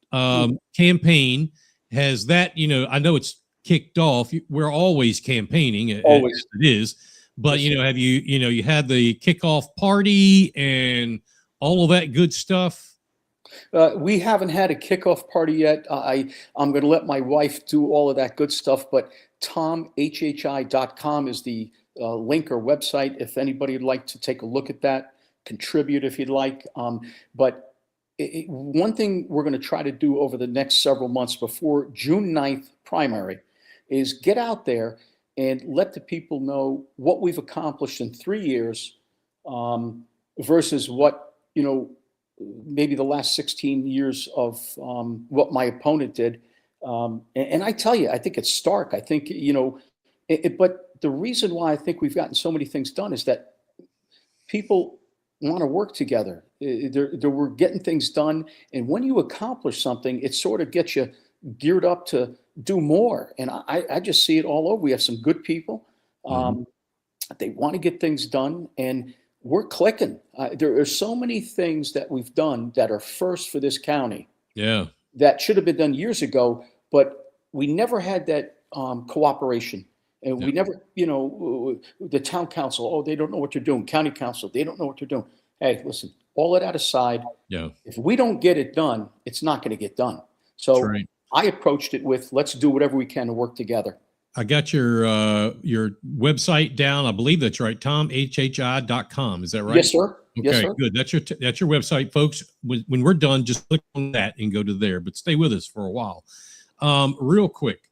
Speaker 2: campaign has that, I know it's kicked off. We're always campaigning.
Speaker 9: Always.
Speaker 2: It is. But, have you had the kickoff party and all of that good stuff?
Speaker 9: We haven't had a kickoff party yet. I'm going to let my wife do all of that good stuff, but tomhhi.com is the link or website if anybody would like to take a look at that, contribute if you'd like. But one thing we're going to try to do over the next several months before June 9th primary is get out there and let the people know what we've accomplished in 3 years versus what, maybe the last 16 years of what my opponent did. And I tell you, I think it's stark. I think, but the reason why I think we've gotten so many things done is that people want to work together. We're getting things done. And when you accomplish something, it sort of gets you geared up to do more. And I just see it all over. We have some good people. They want to get things done, and we're clicking. There are so many things that we've done that are first for this county.
Speaker 2: Yeah.
Speaker 9: That should have been done years ago, but we never had that cooperation. And we never, the town council, oh, they don't know what they're doing. County council, they don't know what they're doing. Hey, listen, all of that aside, if we don't get it done, it's not going to get done. So
Speaker 2: right.
Speaker 9: I approached it with, let's do whatever we can to work together.
Speaker 2: I got your website down. I believe that's right. TomHHI.com. Is that right?
Speaker 9: Yes, sir.
Speaker 2: Okay,
Speaker 9: yes, sir.
Speaker 2: Good. That's your website, folks. When we're done, just click on that and go to there, but stay with us for a while. Real quick.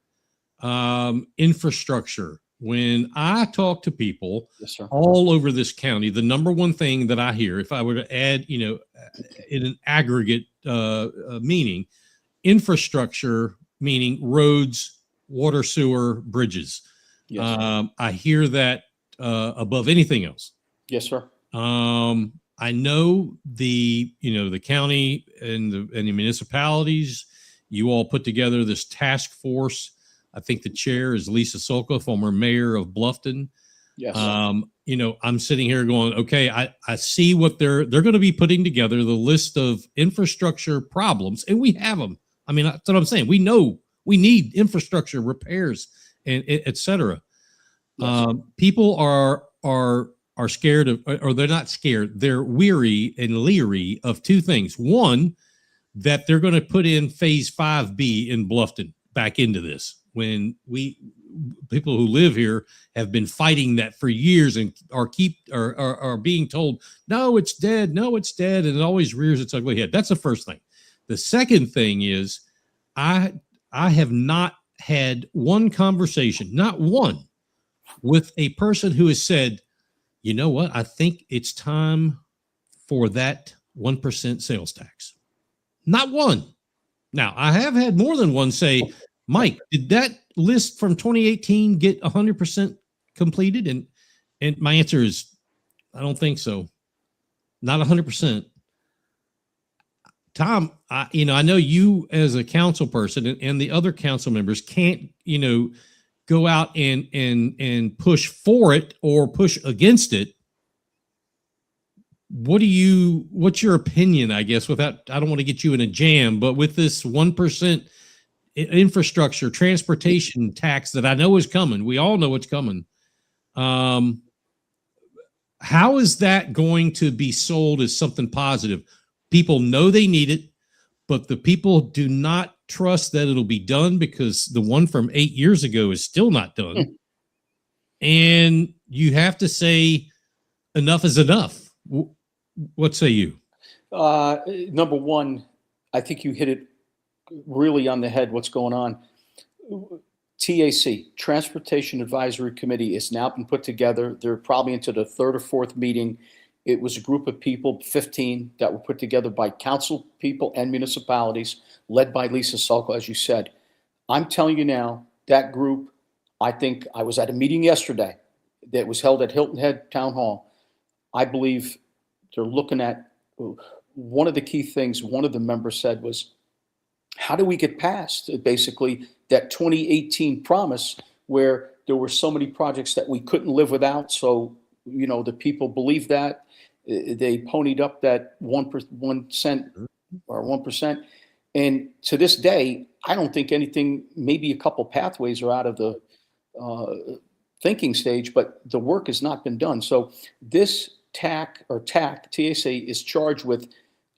Speaker 2: Infrastructure. When I talk to people all over this county, the number one thing that I hear, if I were to add, in an aggregate meaning, infrastructure, meaning roads, water, sewer, bridges.
Speaker 9: Yes.
Speaker 2: I hear that above anything else.
Speaker 9: Yes, sir.
Speaker 2: I know the county and the municipalities, you all put together this task force. I think the chair is Lisa Solka, former mayor of Bluffton.
Speaker 9: Yes.
Speaker 2: I'm sitting here going, okay, I see what they're going to be putting together, the list of infrastructure problems, and we have them. I mean, that's what I'm saying. We know we need infrastructure repairs and et cetera. Yes. People are scared of, or they're not scared. They're weary and leery of two things. One, that they're going to put in phase 5B in Bluffton back into this, when people who live here have been fighting that for years and are being told, no, it's dead, and it always rears its ugly head. That's the first thing. The second thing is I have not had one conversation, not one, with a person who has said, you know what, I think it's time for that 1% sales tax. Not one. Now, I have had more than one say, Mike, did that list from 2018 get 100% completed? And my answer is, I don't think so. Not 100%. Tom, I know you as a council person and the other council members can't, go out and push for it or push against it. What's your opinion, I guess, I don't want to get you in a jam, but with this 1% infrastructure transportation tax that I know is coming, we all know it's coming. How is that going to be sold as something positive? People know they need it, but the people do not trust that it'll be done because the one from 8 years ago is still not done. And you have to say enough is enough. What say you?
Speaker 9: Number one, I think you hit it really on the head. What's going on? TAC, Transportation Advisory Committee, is now been put together. They're probably into the third or fourth meeting. It was a group of people, 15, that were put together by council people and municipalities, led by Lisa Solka, as you said. I'm telling you now, that group, I think I was at a meeting yesterday that was held at Hilton Head Town Hall. I believe they're looking at, one of the key things one of the members said was, how do we get past basically that 2018 promise where there were so many projects that we couldn't live without? So, the people believe that. They ponied up that 1 cent or 1%. And to this day, I don't think anything, maybe a couple pathways are out of the thinking stage, but the work has not been done. So this TAC, is charged with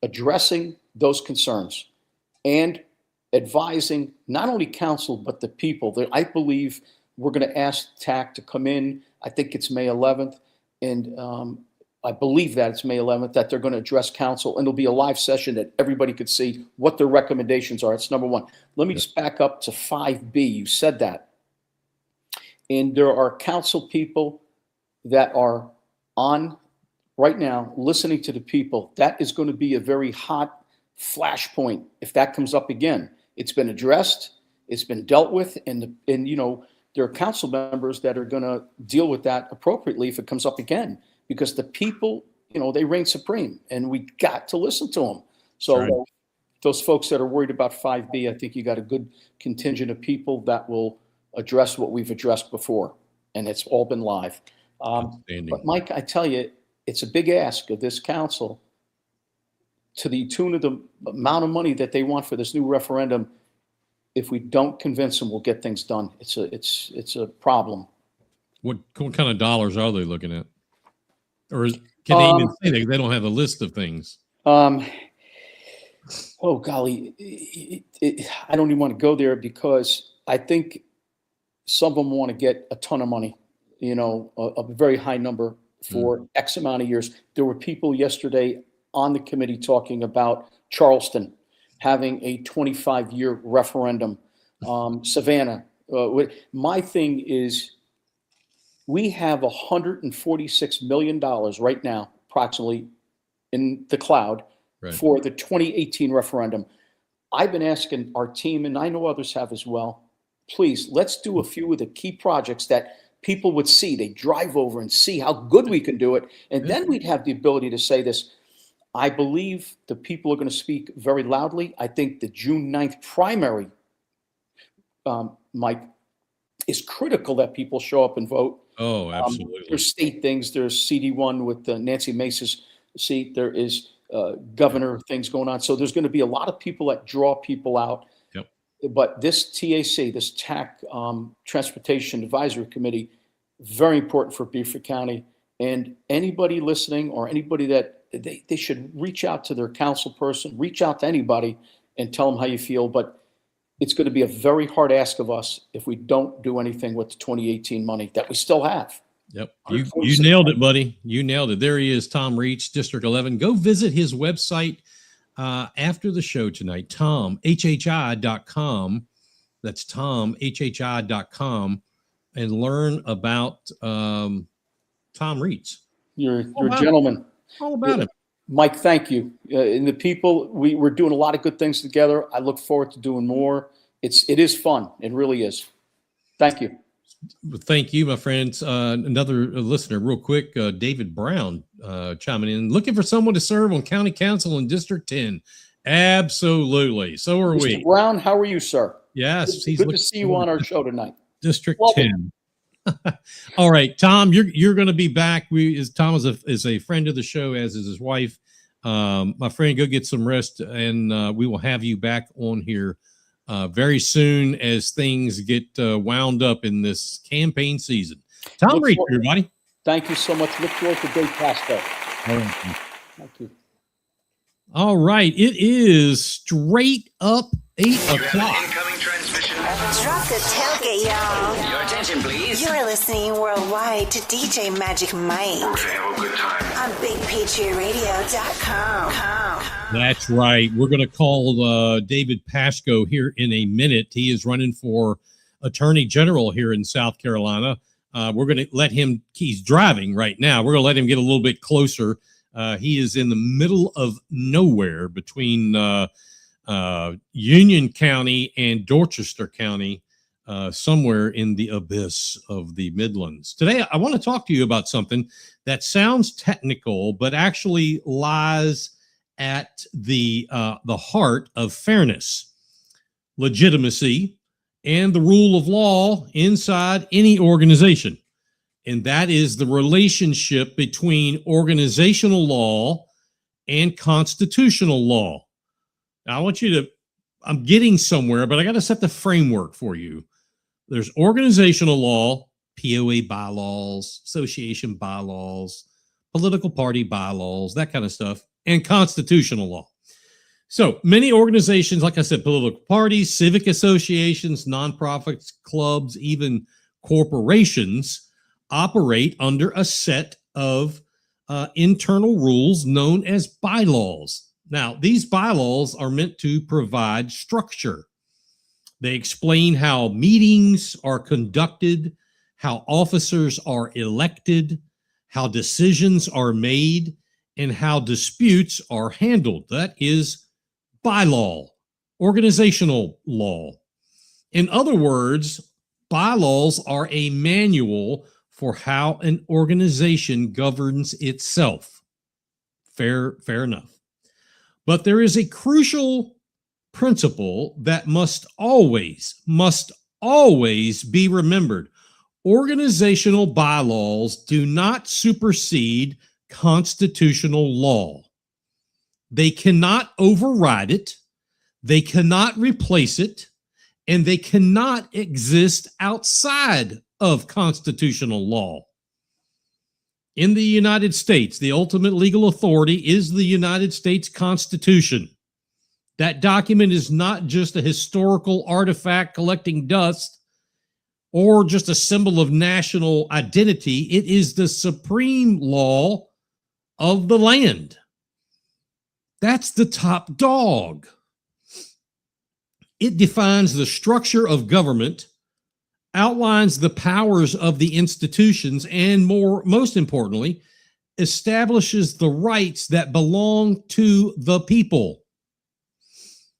Speaker 9: addressing those concerns and advising not only council, but the people. I believe we're going to ask TAC to come in. I think it's May 11th. And I believe that it's May 11th, that they're going to address council, and it'll be a live session that everybody could see what their recommendations are. It's number one. Let me just back up to 5B. You said that. And there are council people that are on right now listening to the people. That is going to be a very hot flashpoint if that comes up again. It's been addressed. It's been dealt with. And there are council members that are going to deal with that appropriately if it comes up again, because the people, they reign supreme, and we got to listen to them. So those folks that are worried about 5B, I think you got a good contingent of people that will address what we've addressed before, and it's all been live. But Mike, I tell you, it's a big ask of this council to the tune of the amount of money that they want for this new referendum. If we don't convince them, we'll get things done. It's a problem.
Speaker 2: What kind of dollars are they looking at? Or can they even say they don't have a list of things?
Speaker 9: Oh, golly. I don't even want to go there because I think some of them want to get a ton of money, a very high number for X amount of years. There were people yesterday on the committee talking about Charleston having a 25-year referendum. Savannah. My thing is, we have $146 million right now, approximately, in the cloud for the 2018 referendum. I've been asking our team, and I know others have as well, please, let's do a few of the key projects that people would see. They drive over and see how good we can do it. And then we'd have the ability to say this. I believe the people are going to speak very loudly. I think the June 9th primary, Mike, is critical that people show up and vote.
Speaker 2: Oh, absolutely.
Speaker 9: There's state things. There's CD1 with Nancy Mace's seat. There is governor things going on. So there's going to be a lot of people that draw people out.
Speaker 2: Yep.
Speaker 9: But this TAC, this TAC Transportation Advisory Committee, very important for Beaufort County. And anybody listening or anybody that they should reach out to their council person, reach out to anybody and tell them how you feel. But it's going to be a very hard ask of us if we don't do anything with the 2018 money that we still have.
Speaker 2: Yep. You nailed it, buddy. You nailed it. There he is, Tom Reach, District 11. Go visit his website after the show tonight, tomhhi.com. That's tomhhi.com, and learn about Tom Reach.
Speaker 9: You're a gentleman.
Speaker 2: All about it.
Speaker 9: Mike, thank you. And the people, we're doing a lot of good things together. I look forward to doing more. It is fun. It really is. Thank you.
Speaker 2: Thank you, my friends. Another listener, real quick, David Brown chiming in. Looking for someone to serve on County Council in District 10. Absolutely. So are we.
Speaker 9: Mr. Brown, how are you, sir?
Speaker 2: Yes.
Speaker 9: Good to see you on our show tonight.
Speaker 2: District 10. All right, Tom, you're going to be back. Tom is a friend of the show, as is his wife. My friend, go get some rest, and we will have you back on here very soon as things get wound up in this campaign season. Tom Reach, everybody.
Speaker 9: Thank you so much. Look forward to Dave Pascoe.
Speaker 2: Thank you. All right, it is straight up 8 o'clock.
Speaker 8: Drop the tailgate, y'all.
Speaker 5: Your attention, please.
Speaker 8: You're listening worldwide to DJ Magic Mike.
Speaker 5: We're gonna have a good time
Speaker 8: on BigPatriotRadio.com.
Speaker 2: That's right. We're going to call David Pascoe here in a minute. He is running for Attorney General here in South Carolina. We're going to let him, he's driving right now. We're going to let him get a little bit closer. He is in the middle of nowhere between Union County and Dorchester County, somewhere in the abyss of the Midlands. Today, I want to talk to you about something that sounds technical, but actually lies at the heart of fairness, legitimacy, and the rule of law inside any organization. And that is the relationship between organizational law and constitutional law. Now, I want you to, I'm getting somewhere, but I got to set the framework for you. There's organizational law, POA bylaws, association bylaws, political party bylaws, that kind of stuff, and constitutional law. So many organizations, like I said, political parties, civic associations, nonprofits, clubs, even corporations operate under a set of internal rules known as bylaws. Now, these bylaws are meant to provide structure. They explain how meetings are conducted, how officers are elected, how decisions are made, and how disputes are handled. That is bylaw, organizational law. In other words, bylaws are a manual for how an organization governs itself. Fair enough. But there is a crucial principle that must always be remembered. Organizational bylaws do not supersede constitutional law. They cannot override it, they cannot replace it, and they cannot exist outside of constitutional law. In the United States, the ultimate legal authority is the United States Constitution. That document is not just a historical artifact collecting dust or just a symbol of national identity. It is the supreme law of the land. That's the top dog. It defines the structure of government, outlines the powers of the institutions, and most importantly, establishes the rights that belong to the people.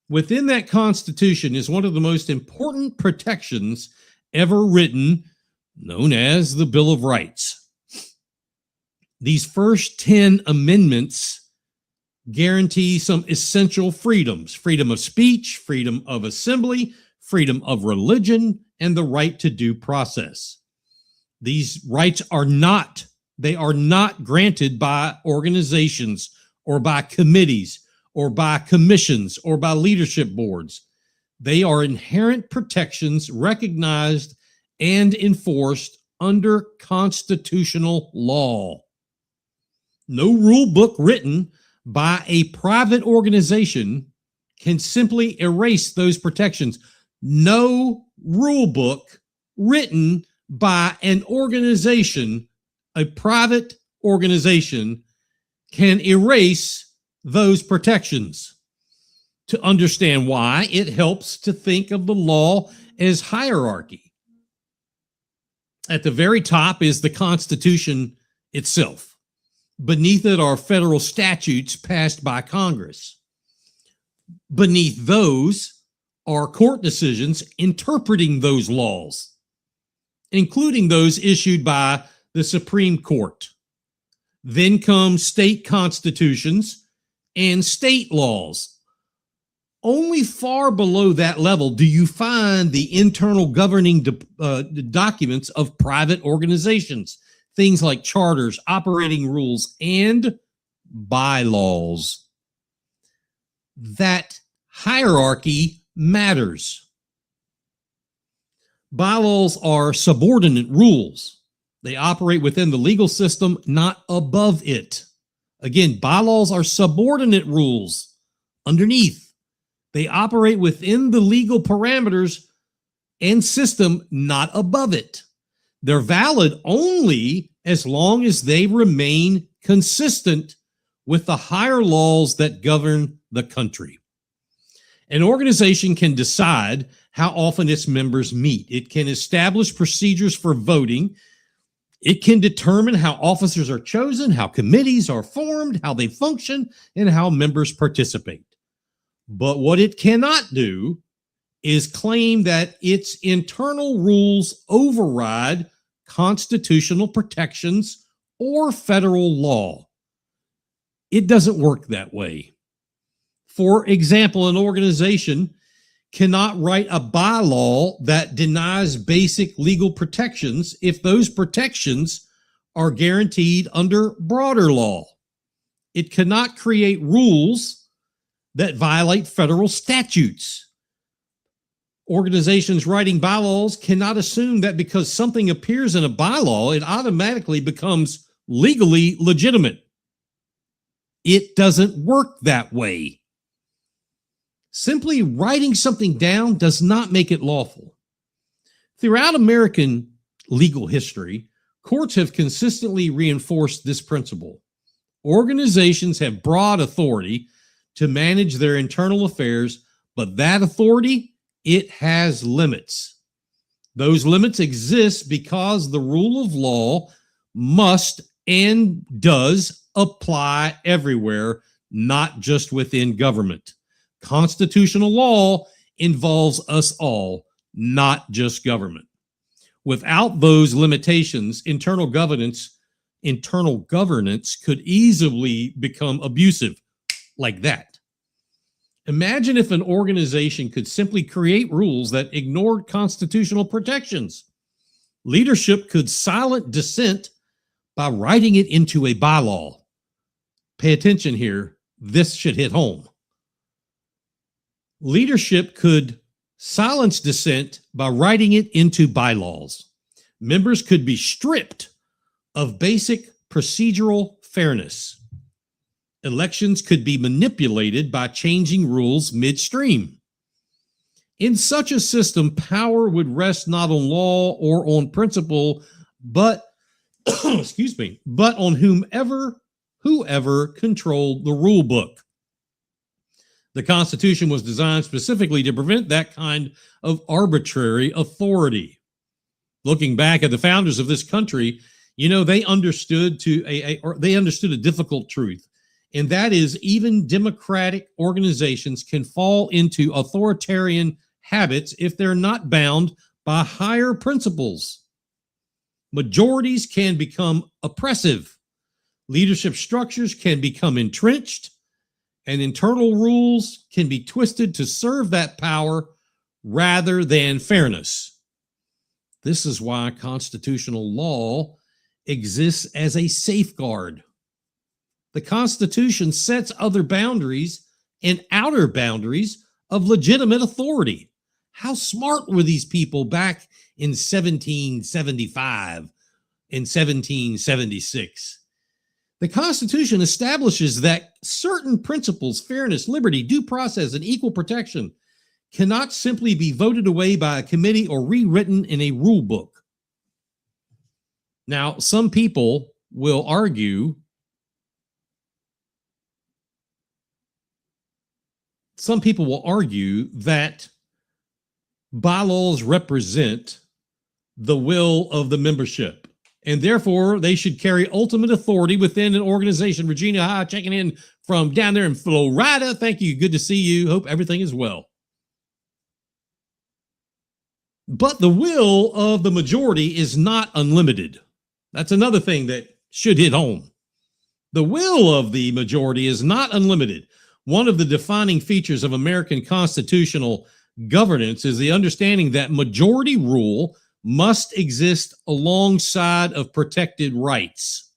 Speaker 2: Within that Constitution is one of the most important protections ever written, known as the Bill of Rights. These first 10 amendments guarantee some essential freedoms: freedom of speech, freedom of assembly, freedom of religion, and the right to due process. These rights are not granted by organizations or by committees or by commissions or by leadership boards. They are inherent protections recognized and enforced under constitutional law. No rule book written by a private organization can simply erase those protections. No rule book written by an organization, a private organization, can erase those protections. To understand why, it helps to think of the law as hierarchy. At the very top is the Constitution itself. Beneath it are federal statutes passed by Congress. Beneath those are court decisions interpreting those laws, including those issued by the Supreme Court. Then come state constitutions and state laws. Only far below that level do you find the internal governing documents of private organizations, things like charters, operating rules, and bylaws. That hierarchy matters. Bylaws are subordinate rules. They operate within the legal system, not above it. Again, bylaws are subordinate rules underneath. They operate within the legal parameters and system, not above it. They're valid only as long as they remain consistent with the higher laws that govern the country. An organization can decide how often its members meet. It can establish procedures for voting. It can determine how officers are chosen, how committees are formed, how they function, and how members participate. But what it cannot do is claim that its internal rules override constitutional protections or federal law. It doesn't work that way. For example, an organization cannot write a bylaw that denies basic legal protections if those protections are guaranteed under broader law. It cannot create rules that violate federal statutes. Organizations writing bylaws cannot assume that because something appears in a bylaw, it automatically becomes legally legitimate. It doesn't work that way. Simply writing something down does not make it lawful. Throughout American legal history, courts have consistently reinforced this principle. Organizations have broad authority to manage their internal affairs, but that authority, it has limits. Those limits exist because the rule of law must and does apply everywhere, not just within government. Constitutional law involves us all, not just government. Without those limitations, internal governance could easily become abusive, like that. Imagine if an organization could simply create rules that ignored constitutional protections. Leadership could silence dissent by writing it into a bylaw. Pay attention here. This should hit home. Leadership could silence dissent by writing it into bylaws. Members could be stripped of basic procedural fairness. Elections could be manipulated by changing rules midstream. In such a system, power would rest not on law or on principle, but but on whoever controlled the rule book. The Constitution was designed specifically to prevent that kind of arbitrary authority. Looking back at the founders of this country, they understood a difficult truth, and that is even democratic organizations can fall into authoritarian habits if they're not bound by higher principles. Majorities can become oppressive. Leadership structures can become entrenched, and internal rules can be twisted to serve that power rather than fairness. This is why constitutional law exists as a safeguard. The Constitution sets other boundaries and outer boundaries of legitimate authority. How smart were these people back in 1775 and 1776? The Constitution establishes that certain principles, fairness, liberty, due process, and equal protection, cannot simply be voted away by a committee or rewritten in a rule book. Now, some people will argue that bylaws represent the will of the membership, and therefore they should carry ultimate authority within an organization. Regina, hi, checking in from down there in Florida. Thank you. Good to see you. Hope everything is well. But the will of the majority is not unlimited. That's another thing that should hit home. The will of the majority is not unlimited. One of the defining features of American constitutional governance is the understanding that majority rule must exist alongside of protected rights.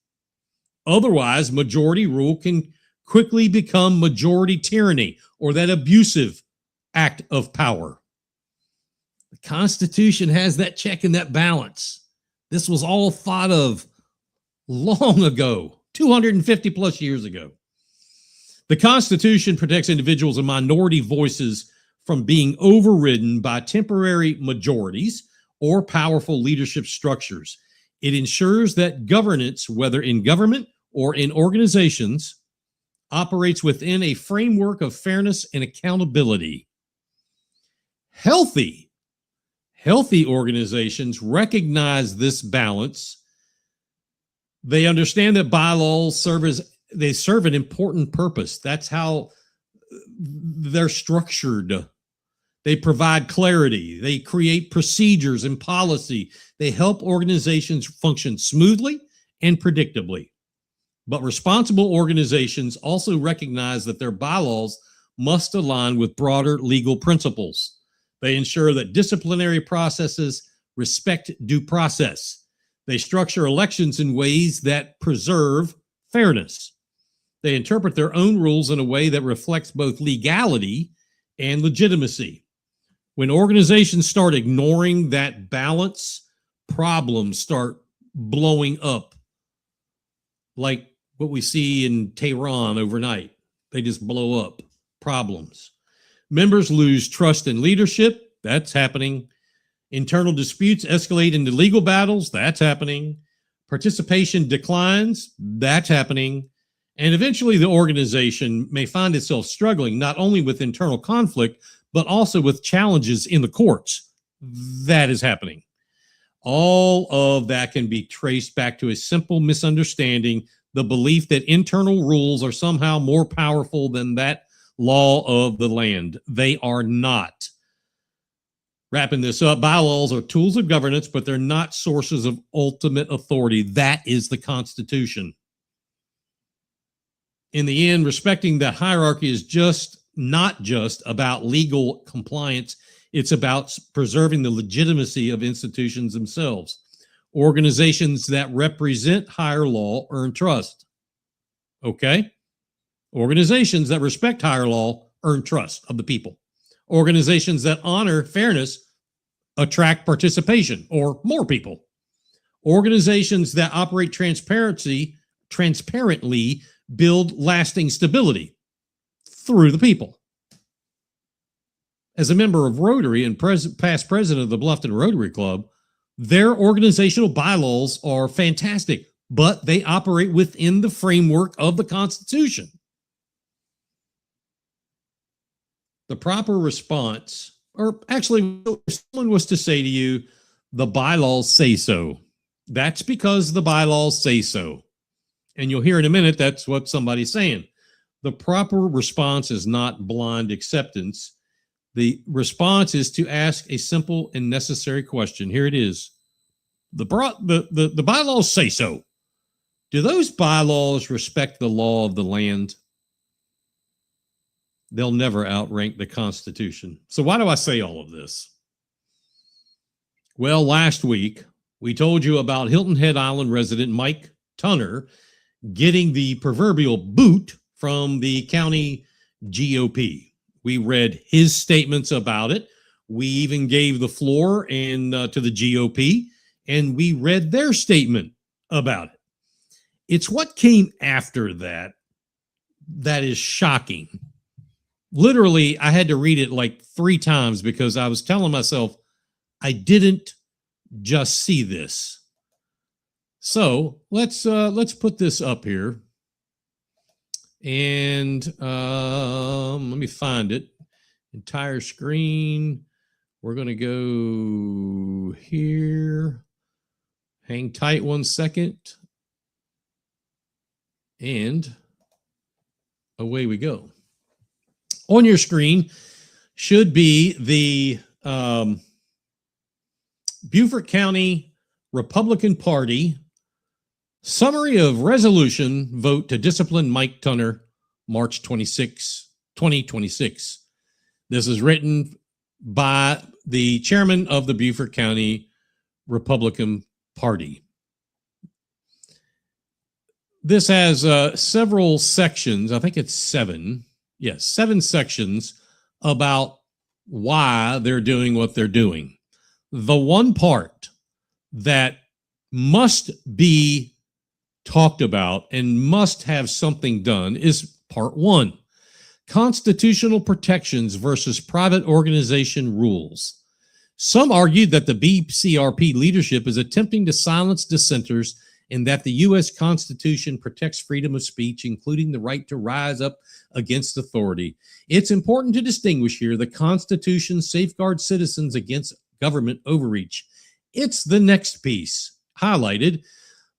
Speaker 2: Otherwise, majority rule can quickly become majority tyranny or that abusive act of power. The Constitution has that check and that balance. This was all thought of long ago, 250 plus years ago. The Constitution protects individuals and minority voices from being overridden by temporary majorities or powerful leadership structures. It ensures that governance, whether in government or in organizations, operates within a framework of fairness and accountability. Healthy organizations recognize this balance. They understand that bylaws serve an important purpose. That's how they're structured. They provide clarity. They create procedures and policy. They help organizations function smoothly and predictably. But responsible organizations also recognize that their bylaws must align with broader legal principles. They ensure that disciplinary processes respect due process. They structure elections in ways that preserve fairness. They interpret their own rules in a way that reflects both legality and legitimacy. When organizations start ignoring that balance, problems start blowing up, like what we see in Tehran overnight. They just blow up. Problems. Members lose trust in leadership. That's happening. Internal disputes escalate into legal battles. That's happening. Participation declines. That's happening. And eventually the organization may find itself struggling not only with internal conflict, but also with challenges in the courts. That is happening. All of that can be traced back to a simple misunderstanding, the belief that internal rules are somehow more powerful than that law of the land. They are not. Wrapping this up, bylaws are tools of governance, but they're not sources of ultimate authority. That is the Constitution. In the end, respecting that hierarchy is just not just about legal compliance. It's about preserving the legitimacy of institutions themselves. Organizations that represent higher law earn trust. Okay? Organizations that respect higher law earn trust of the people. Organizations that honor fairness attract participation or more people. Organizations that operate transparently build lasting stability through the people. As a member of Rotary and past president of the Bluffton Rotary Club, their organizational bylaws are fantastic, but they operate within the framework of the Constitution. The proper response, or actually, if someone was to say to you, the bylaws say so, that's because the bylaws say so. And you'll hear in a minute that's what somebody's saying. The proper response is not blind acceptance. The response is to ask a simple and necessary question. Here it is. The bylaws say so. Do those bylaws respect the law of the land? They'll never outrank the Constitution. So why do I say all of this? Well, last week, we told you about Hilton Head Island resident Mike Tunner getting the proverbial boot from the county GOP. We read his statements about it. We even gave the floor to the GOP, and we read their statement about it. It's what came after that that is shocking. Literally, I had to read it like 3 times because I was telling myself, I didn't just see this. So let's put this up here. And let me find it. Entire screen. We're going to go here. Hang tight 1 second. And away we go. On your screen should be the Beaufort County Republican Party summary of resolution vote to discipline Mike Tunner, March 26, 2026. This is written by the chairman of the Beaufort County Republican Party. This has several sections. I think it's 7. Yes, 7 sections about why they're doing what they're doing. The one part that must be talked about and must have something done is part 1, constitutional protections versus private organization rules. Some argued that the BCRP leadership is attempting to silence dissenters and that the U.S. Constitution protects freedom of speech, including the right to rise up against authority. It's important to distinguish here the Constitution safeguards citizens against government overreach. It's the next piece highlighted.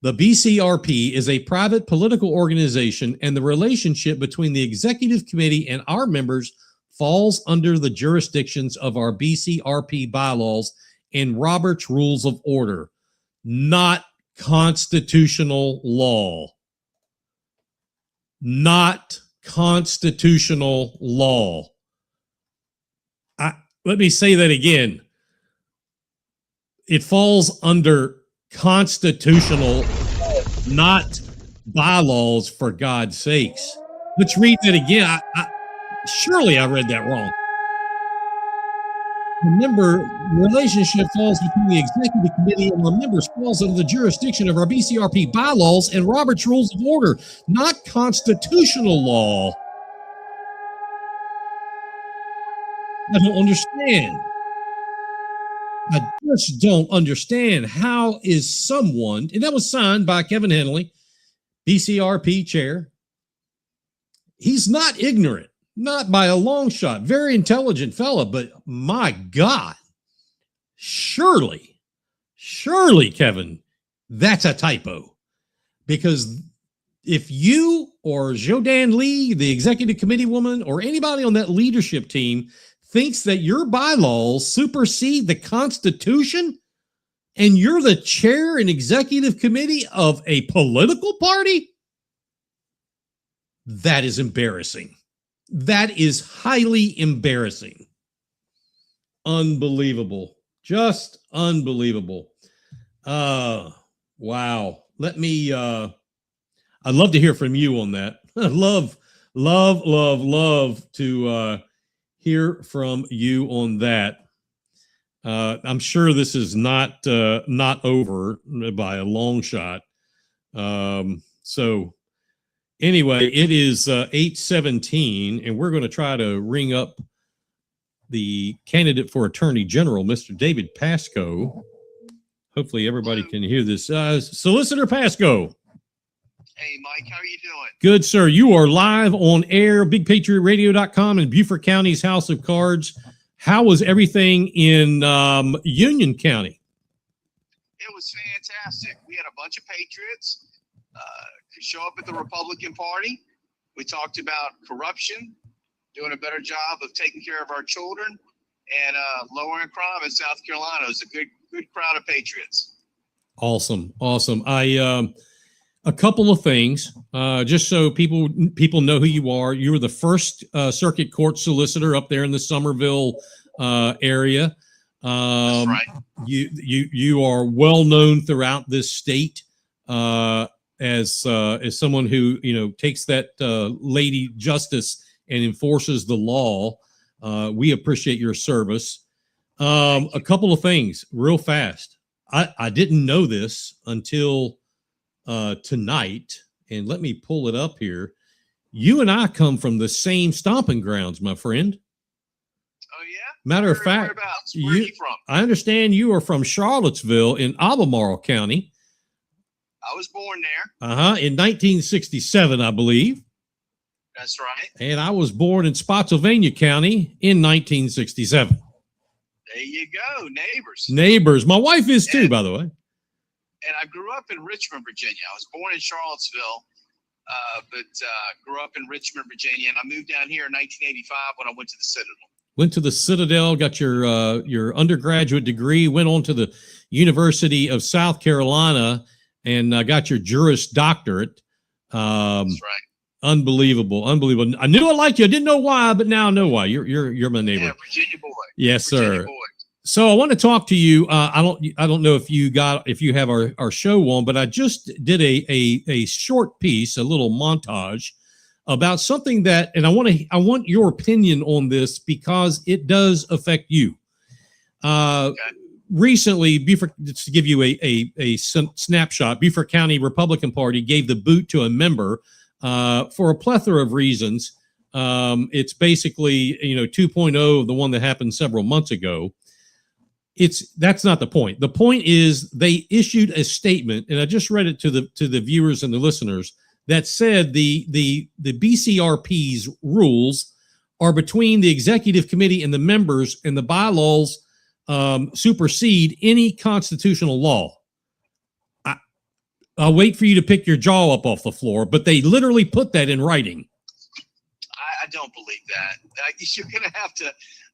Speaker 2: The BCRP is a private political organization, and the relationship between the executive committee and our members falls under the jurisdictions of our BCRP bylaws and Robert's Rules of Order, not constitutional law. Not constitutional law. Let me say that again. It falls under constitutional, not bylaws, for God's sakes. Let's read that again. Surely I read that wrong. Remember, the relationship falls between the executive committee and our members falls under the jurisdiction of our BCRP bylaws and Robert's Rules of Order, not constitutional law. I don't understand. I just don't understand. How is someone, and that was signed by Kevin Henley, BCRP chair. He's not ignorant, not by a long shot. Very intelligent fella, but my God, surely, Kevin, that's a typo. Because if you or Jodan Lee, the executive committee woman, or anybody on that leadership team thinks that your bylaws supersede the Constitution and you're the chair and executive committee of a political party, that is embarrassing. That is highly embarrassing. Unbelievable. Just unbelievable. Wow. Let me, I'd love to hear from you on that. love to hear from you on that. I'm sure this is not over by a long shot. So anyway, it is 8:17, and we're going to try to ring up the candidate for Attorney General, Mr. David Pascoe. Hopefully everybody can hear this. Solicitor Pascoe.
Speaker 10: Hey, Mike, how are you doing?
Speaker 2: Good, sir. You are live on air, BigPatriotRadio.com in Beaufort County's House of Cards. How was everything in Union County?
Speaker 10: It was fantastic. We had a bunch of patriots show up at the Republican Party. We talked about corruption, doing a better job of taking care of our children, and lowering crime in South Carolina. It was a good crowd of patriots.
Speaker 2: Awesome. A couple of things, just so people know who you are. You were the first circuit court solicitor up there in the Somerville area.
Speaker 10: That's right.
Speaker 2: You are well known throughout this state as someone who takes that lady justice and enforces the law. We appreciate your service. A couple of things real fast. I didn't know this until tonight, and let me pull it up here. You and I come from the same stomping grounds, my friend.
Speaker 10: Oh yeah.
Speaker 2: Matter of fact,
Speaker 10: where are you from?
Speaker 2: I understand you are from Charlottesville in Albemarle County.
Speaker 10: I was born there.
Speaker 2: In 1967, I believe.
Speaker 10: That's right.
Speaker 2: And I was born in Spotsylvania County in 1967.
Speaker 10: There you go, neighbors.
Speaker 2: Neighbors. My wife is too, by the way.
Speaker 10: And I grew up in Richmond, Virginia. I was born in Charlottesville, but grew up in Richmond, Virginia. And I moved down here in 1985 when I went to the Citadel.
Speaker 2: Went to the Citadel, got your undergraduate degree, went on to the University of South Carolina, and got your Juris Doctorate.
Speaker 10: That's right.
Speaker 2: Unbelievable. I knew I liked you. I didn't know why, but now I know why. You're my neighbor.
Speaker 10: Yeah, Virginia boy.
Speaker 2: Yes,
Speaker 10: Virginia
Speaker 2: sir.
Speaker 10: boy.
Speaker 2: So I want to talk to you. I don't know if you have our show on, but I just did a short piece, a little montage about something that, and I want your opinion on this because it does affect you. Okay. Recently, Beaufort, just to give you a snapshot, Beaufort County Republican Party gave the boot to a member for a plethora of reasons. It's basically 2.0 of the one that happened several months ago. That's not the point. The point is they issued a statement, and I just read it to the viewers and the listeners, that said the BCRP's rules are between the executive committee and the members, and the bylaws supersede any constitutional law. I'll wait for you to pick your jaw up off the floor, but they literally put that in writing.
Speaker 10: I don't believe that. You're going to have to.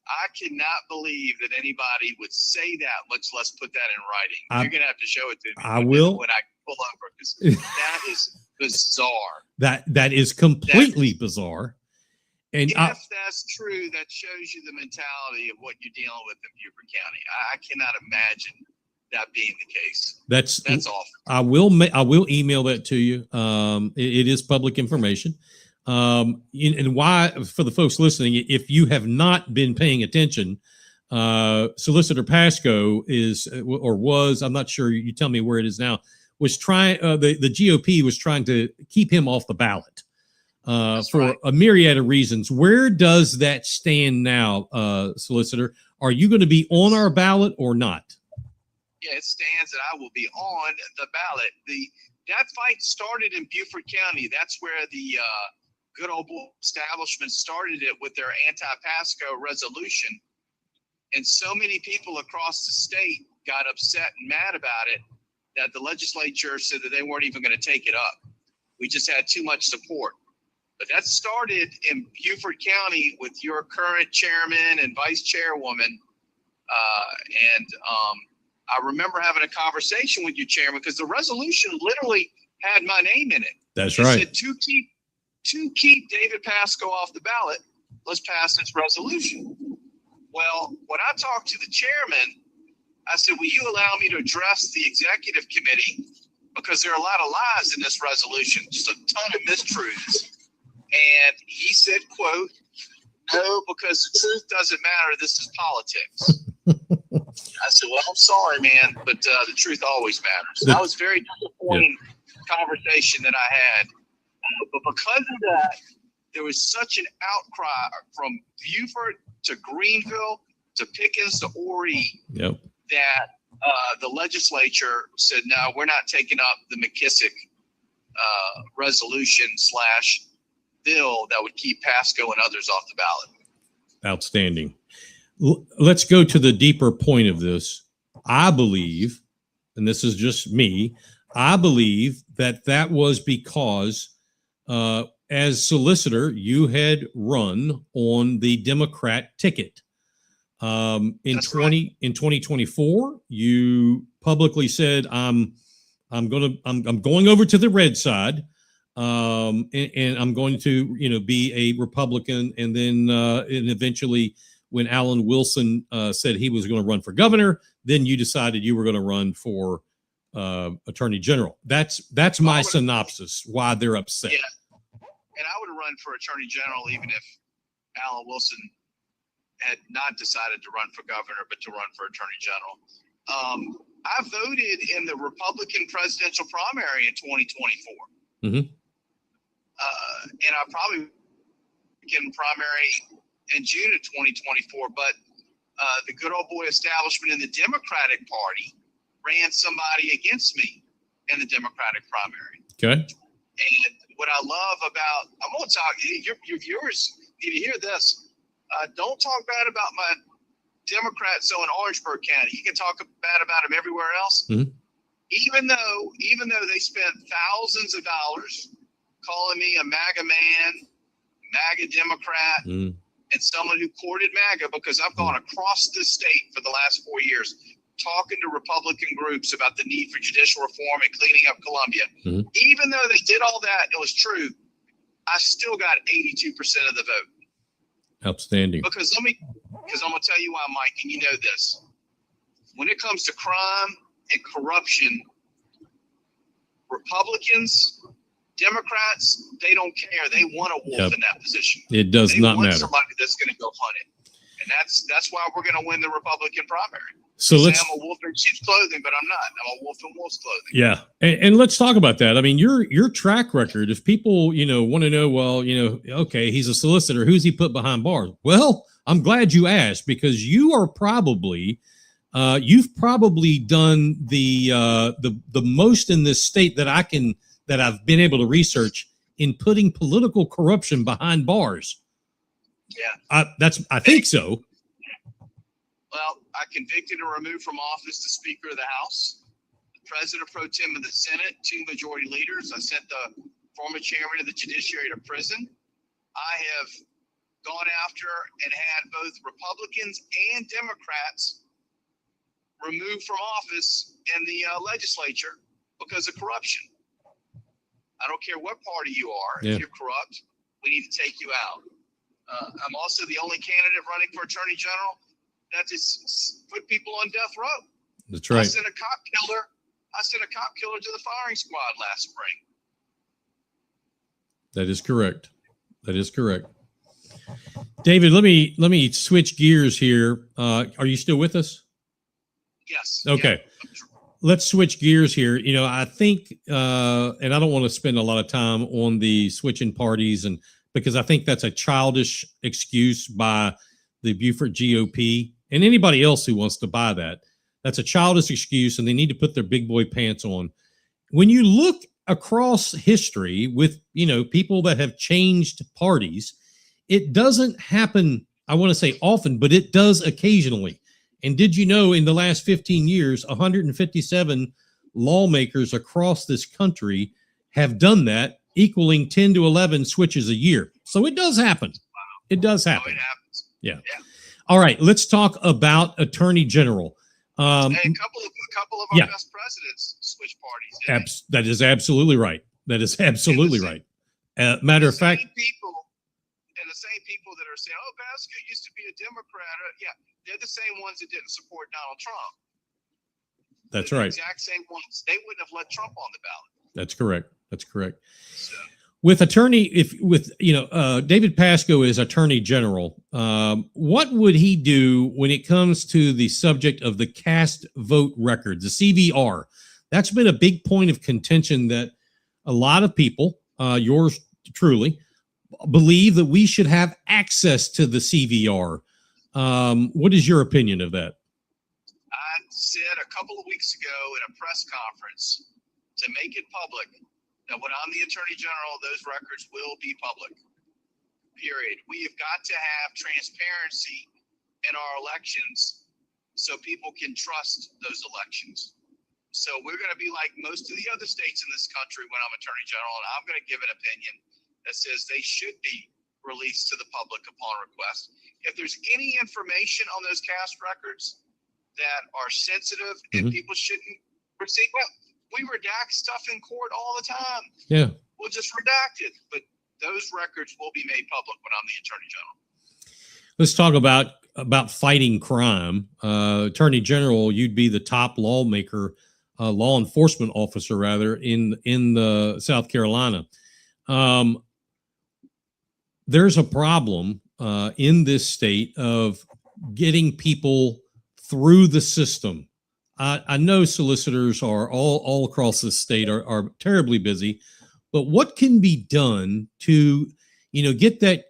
Speaker 10: I cannot believe that anybody would say that, much less put that in writing. You're going to have to show it to me.
Speaker 2: I will.
Speaker 10: When I pull over, because that is bizarre.
Speaker 2: That is completely bizarre. And
Speaker 10: if that's true, that shows you the mentality of what you're dealing with in Beaufort County. I cannot imagine that being the case. That's awful.
Speaker 2: I will email that to you. It is public information. And why, for the folks listening, if you have not been paying attention, Solicitor Pascoe was, I'm not sure, you tell me where it is now, was trying, the GOP was trying to keep him off the ballot for a myriad of reasons. Where does that stand now, Solicitor? Are you going to be on our ballot or not?
Speaker 10: Yeah, it stands that I will be on the ballot. That fight started in Beaufort County. That's where the good old establishment started it with their anti-Pascoe resolution. And so many people across the state got upset and mad about it that the legislature said that they weren't even going to take it up. We just had too much support. But that started in Beaufort County with your current chairman and vice chairwoman. I remember having a conversation with your chairman because the resolution literally had my name in it.
Speaker 2: That's right.
Speaker 10: It said to keep David Pascoe off the ballot, let's pass this resolution. Well, when I talked to the chairman, I said, will you allow me to address the executive committee? Because there are a lot of lies in this resolution, just a ton of mistruths. And he said, quote, no, because the truth doesn't matter. This is politics. I said, well, I'm sorry, man, but the truth always matters. That was a very disappointing conversation that I had. But because of that, there was such an outcry from Beaufort to Greenville to Pickens to Horry that the legislature said, no, we're not taking up the McKissick resolution / bill that would keep Pascoe and others off the ballot.
Speaker 2: Outstanding. Let's go to the deeper point of this. I believe, and this is just me, I believe that was because as solicitor, you had run on the Democrat ticket. In 2024, you publicly said, I'm going over to the red side, and I'm going to, be a Republican. And then, and eventually when Alan Wilson said he was going to run for governor, then you decided you were going to run for attorney general. That's my synopsis, why they're upset.
Speaker 10: Yeah. And I would have run for attorney general even if Alan Wilson had not decided to run for governor, but to run for attorney general. I voted in the Republican presidential primary in 2024. And I probably in primary in June of 2024, but the good old boy establishment in the Democratic Party ran somebody against me in the Democratic primary.
Speaker 2: Okay.
Speaker 10: And what I love about, I'm going to talk, your viewers need to hear this. Don't talk bad about my Democrats in Orangeburg County. You can talk bad about them everywhere else. Even though they spent thousands of dollars calling me a MAGA man, MAGA Democrat, and someone who courted MAGA, because I've gone across the state for the last 4 years talking to Republican groups about the need for judicial reform and cleaning up Columbia. Even though they did all that, it was true, I still got 82% of the vote.
Speaker 2: Outstanding.
Speaker 10: Because I'm going to tell you why, Mike, and you know this. When it comes to crime and corruption, Republicans, Democrats, they don't care. They want a wolf in that position.
Speaker 2: It does not matter.
Speaker 10: Somebody that's going to go hunt it. And that's why we're going to win the Republican primary.
Speaker 2: So
Speaker 10: I'm a wolf in sheep's clothing, but I'm not. I'm a wolf in wolf's clothing.
Speaker 2: Yeah. And let's talk about that. I mean, your track record, if people, want to know, well, okay, he's a solicitor. Who's he put behind bars? Well, I'm glad you asked, because you are probably, you've probably done the most in this state that I've been able to research in putting political corruption behind bars.
Speaker 10: Yeah.
Speaker 2: I think so.
Speaker 10: Well, I convicted and removed from office the Speaker of the House, the President pro tem of the Senate, 2 majority leaders. I sent the former chairman of the Judiciary to prison. I have gone after and had both Republicans and Democrats removed from office in the legislature because of corruption. I don't care what party you are. If you're corrupt, we need to take you out. I'm also the only candidate running for attorney general that just put people on death row.
Speaker 2: That's right.
Speaker 10: I sent a cop killer to the firing squad last spring.
Speaker 2: That is correct. David, let me switch gears here. Are you still with us?
Speaker 10: Yes.
Speaker 2: Okay.
Speaker 10: Yeah.
Speaker 2: Let's switch gears here. I think, and I don't want to spend a lot of time on the switching parties, and because I think that's a childish excuse by the Beaufort GOP and anybody else who wants to buy that. That's a childish excuse, and they need to put their big boy pants on. When you look across history with, people that have changed parties, it doesn't happen, I want to say often, but it does occasionally. And did you know in the last 15 years, 157 lawmakers across this country have done that, equaling 10 to 11 switches a year. So it does happen. It does happen.
Speaker 10: It happens.
Speaker 2: Yeah. All right. Let's talk about Attorney General.
Speaker 10: A couple of our best presidents switch parties.
Speaker 2: That is absolutely right. That is absolutely right. Matter of fact,
Speaker 10: the same people that are saying, "Oh, Pascoe used to be a Democrat," yeah, they're the same ones that didn't support Donald Trump.
Speaker 2: That's
Speaker 10: they're
Speaker 2: right.
Speaker 10: The exact same ones. They wouldn't have let Trump on the ballot.
Speaker 2: That's correct. That's correct.
Speaker 10: So,
Speaker 2: with David Pascoe is Attorney General, what would he do when it comes to the subject of the cast vote records, the CVR? That's been a big point of contention that a lot of people, yours truly, believe that we should have access to the CVR. What is your opinion of that?
Speaker 10: I said a couple of weeks ago in a press conference to make it public that when I'm the Attorney General, those records will be public, period. We have got to have transparency in our elections so people can trust those elections. So we're going to be like most of the other states in this country when I'm Attorney General, and I'm going to give an opinion that says they should be released to the public upon request. If there's any information on those cast records that are sensitive and people shouldn't receive, well, we redact stuff in court all the time.
Speaker 2: Yeah.
Speaker 10: We'll just redact it. But those records will be made public when I'm the Attorney General.
Speaker 2: Let's talk about fighting crime. Attorney General, you'd be the top lawmaker, law enforcement officer, rather, in the South Carolina. There's a problem in this state of getting people through the system. I know solicitors are all across the state are terribly busy, but what can be done to, get that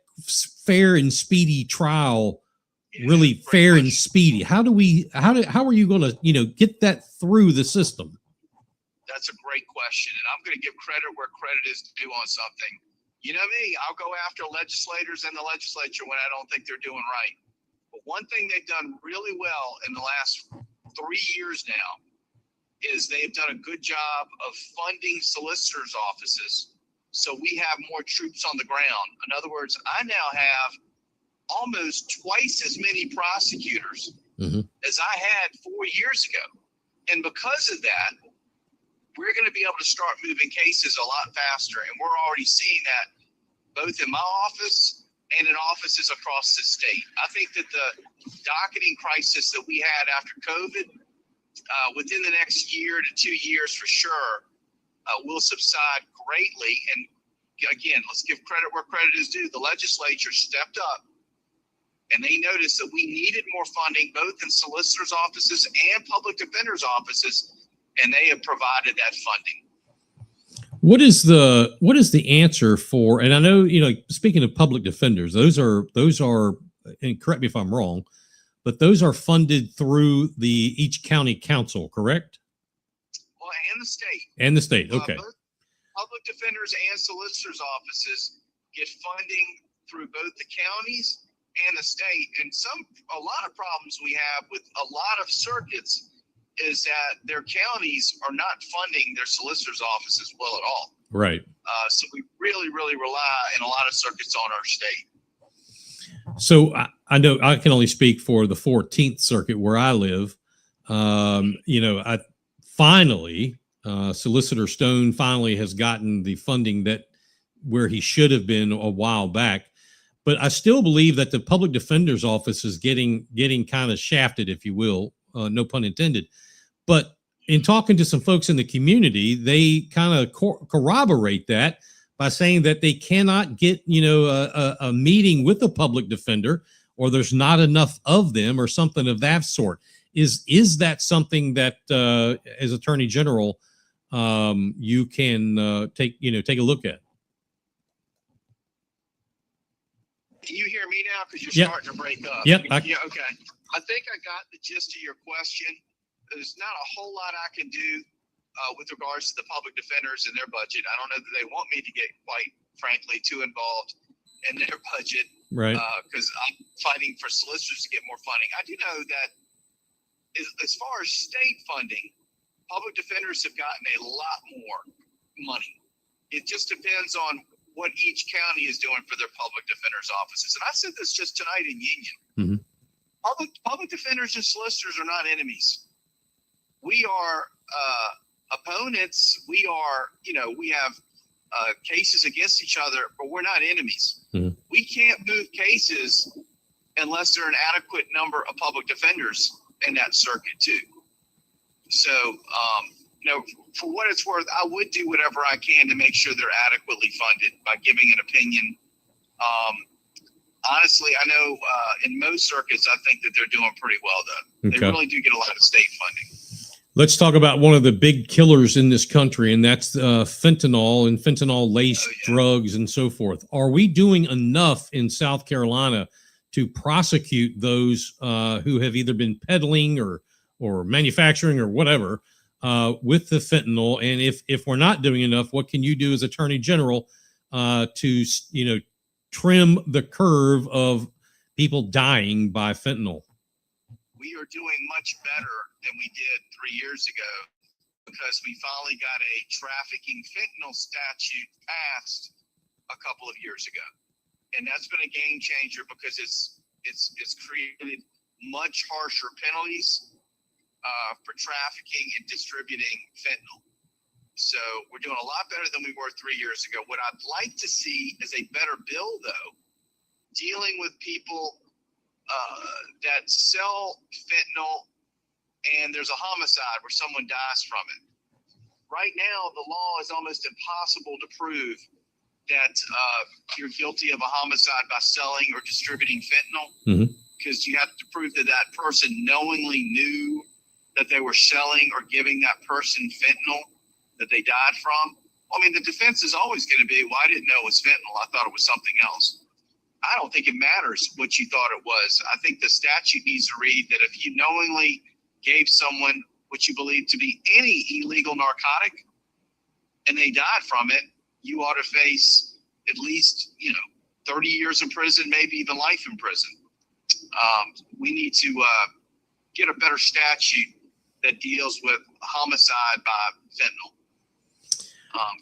Speaker 2: fair and speedy trial really fair and speedy? How are you going to, get that through the system?
Speaker 10: That's a great question. And I'm going to give credit where credit is due on something. You know me, I'll go after legislators and the legislature when I don't think they're doing right. But one thing they've done really well in the last 3 years now is they've done a good job of funding solicitors' offices so we have more troops on the ground. In other words, I now have almost twice as many prosecutors as I had 4 years ago. And because of that, we're going to be able to start moving cases a lot faster. And we're already seeing that both in my office and in offices across the state. I think that the docketing crisis that we had after COVID, within the next year to 2 years for sure, will subside greatly. And again, let's give credit where credit is due. The legislature stepped up and they noticed that we needed more funding, both in solicitors' offices and public defenders' offices, and they have provided that funding.
Speaker 2: What is the answer for? And I know, speaking of public defenders, those are, and correct me if I'm wrong, but those are funded through each county council, correct?
Speaker 10: Well, and the state.
Speaker 2: And the state, okay.
Speaker 10: Both public defenders and solicitors' offices get funding through both the counties and the state. And a lot of problems we have with a lot of circuits is that their counties are not funding their solicitors' offices well at all.
Speaker 2: Right.
Speaker 10: So we really, really rely in a lot of circuits on our state.
Speaker 2: So I know I can only speak for the 14th Circuit where I live. I finally, Solicitor Stone finally has gotten the funding where he should have been a while back. But I still believe that the public defender's office is getting kind of shafted, if you will, no pun intended. But in talking to some folks in the community, they kind of corroborate that by saying that they cannot get, a meeting with a public defender, or there's not enough of them, or something of that sort. Is that something that, as Attorney General, you can take a look at?
Speaker 10: Can you hear me now? Because you're starting to break up.
Speaker 2: Yep.
Speaker 10: Yeah. Okay. I think I got the gist of your question. There's not a whole lot I can do with regards to the public defenders and their budget. I don't know that they want me to get, quite frankly, too involved in their budget.
Speaker 2: Right.
Speaker 10: Because I'm fighting for solicitors to get more funding. I do know that as far as state funding, public defenders have gotten a lot more money. It just depends on what each county is doing for their public defenders' offices. And I said this just tonight in Union. Public defenders and solicitors are not enemies. We are opponents. We are, we have cases against each other, but we're not enemies.
Speaker 2: Mhm.
Speaker 10: We can't move cases unless there are an adequate number of public defenders in that circuit too. So, for what it's worth, I would do whatever I can to make sure they're adequately funded by giving an opinion. Honestly, I know in most circuits, I think that they're doing pretty well, though.
Speaker 2: Okay.
Speaker 10: They really do get a lot of state funding.
Speaker 2: Let's talk about one of the big killers in this country, and that's fentanyl and fentanyl-laced drugs and so forth. Are we doing enough in South Carolina to prosecute those who have either been peddling or manufacturing or whatever with the fentanyl? And if we're not doing enough, what can you do as Attorney General to trim the curve of people dying by fentanyl?
Speaker 10: We are doing much better than we did 3 years ago because we finally got a trafficking fentanyl statute passed a couple of years ago. And that's been a game changer because it's created much harsher penalties for trafficking and distributing fentanyl. So we're doing a lot better than we were 3 years ago. What I'd like to see is a better bill, though, dealing with people that sell fentanyl and there's a homicide where someone dies from it. Right now, the law is almost impossible to prove that you're guilty of a homicide by selling or distributing fentanyl, because you have to prove that that person knowingly knew that they were selling or giving that person fentanyl that they died from. I mean, the defense is always going to be, well, I didn't know it was fentanyl. I thought it was something else. I don't think it matters what you thought it was. I think the statute needs to read that if you knowingly gave someone what you believe to be any illegal narcotic and they died from it, you ought to face at least, 30 years in prison, maybe even life in prison. We need to get a better statute that deals with homicide by fentanyl.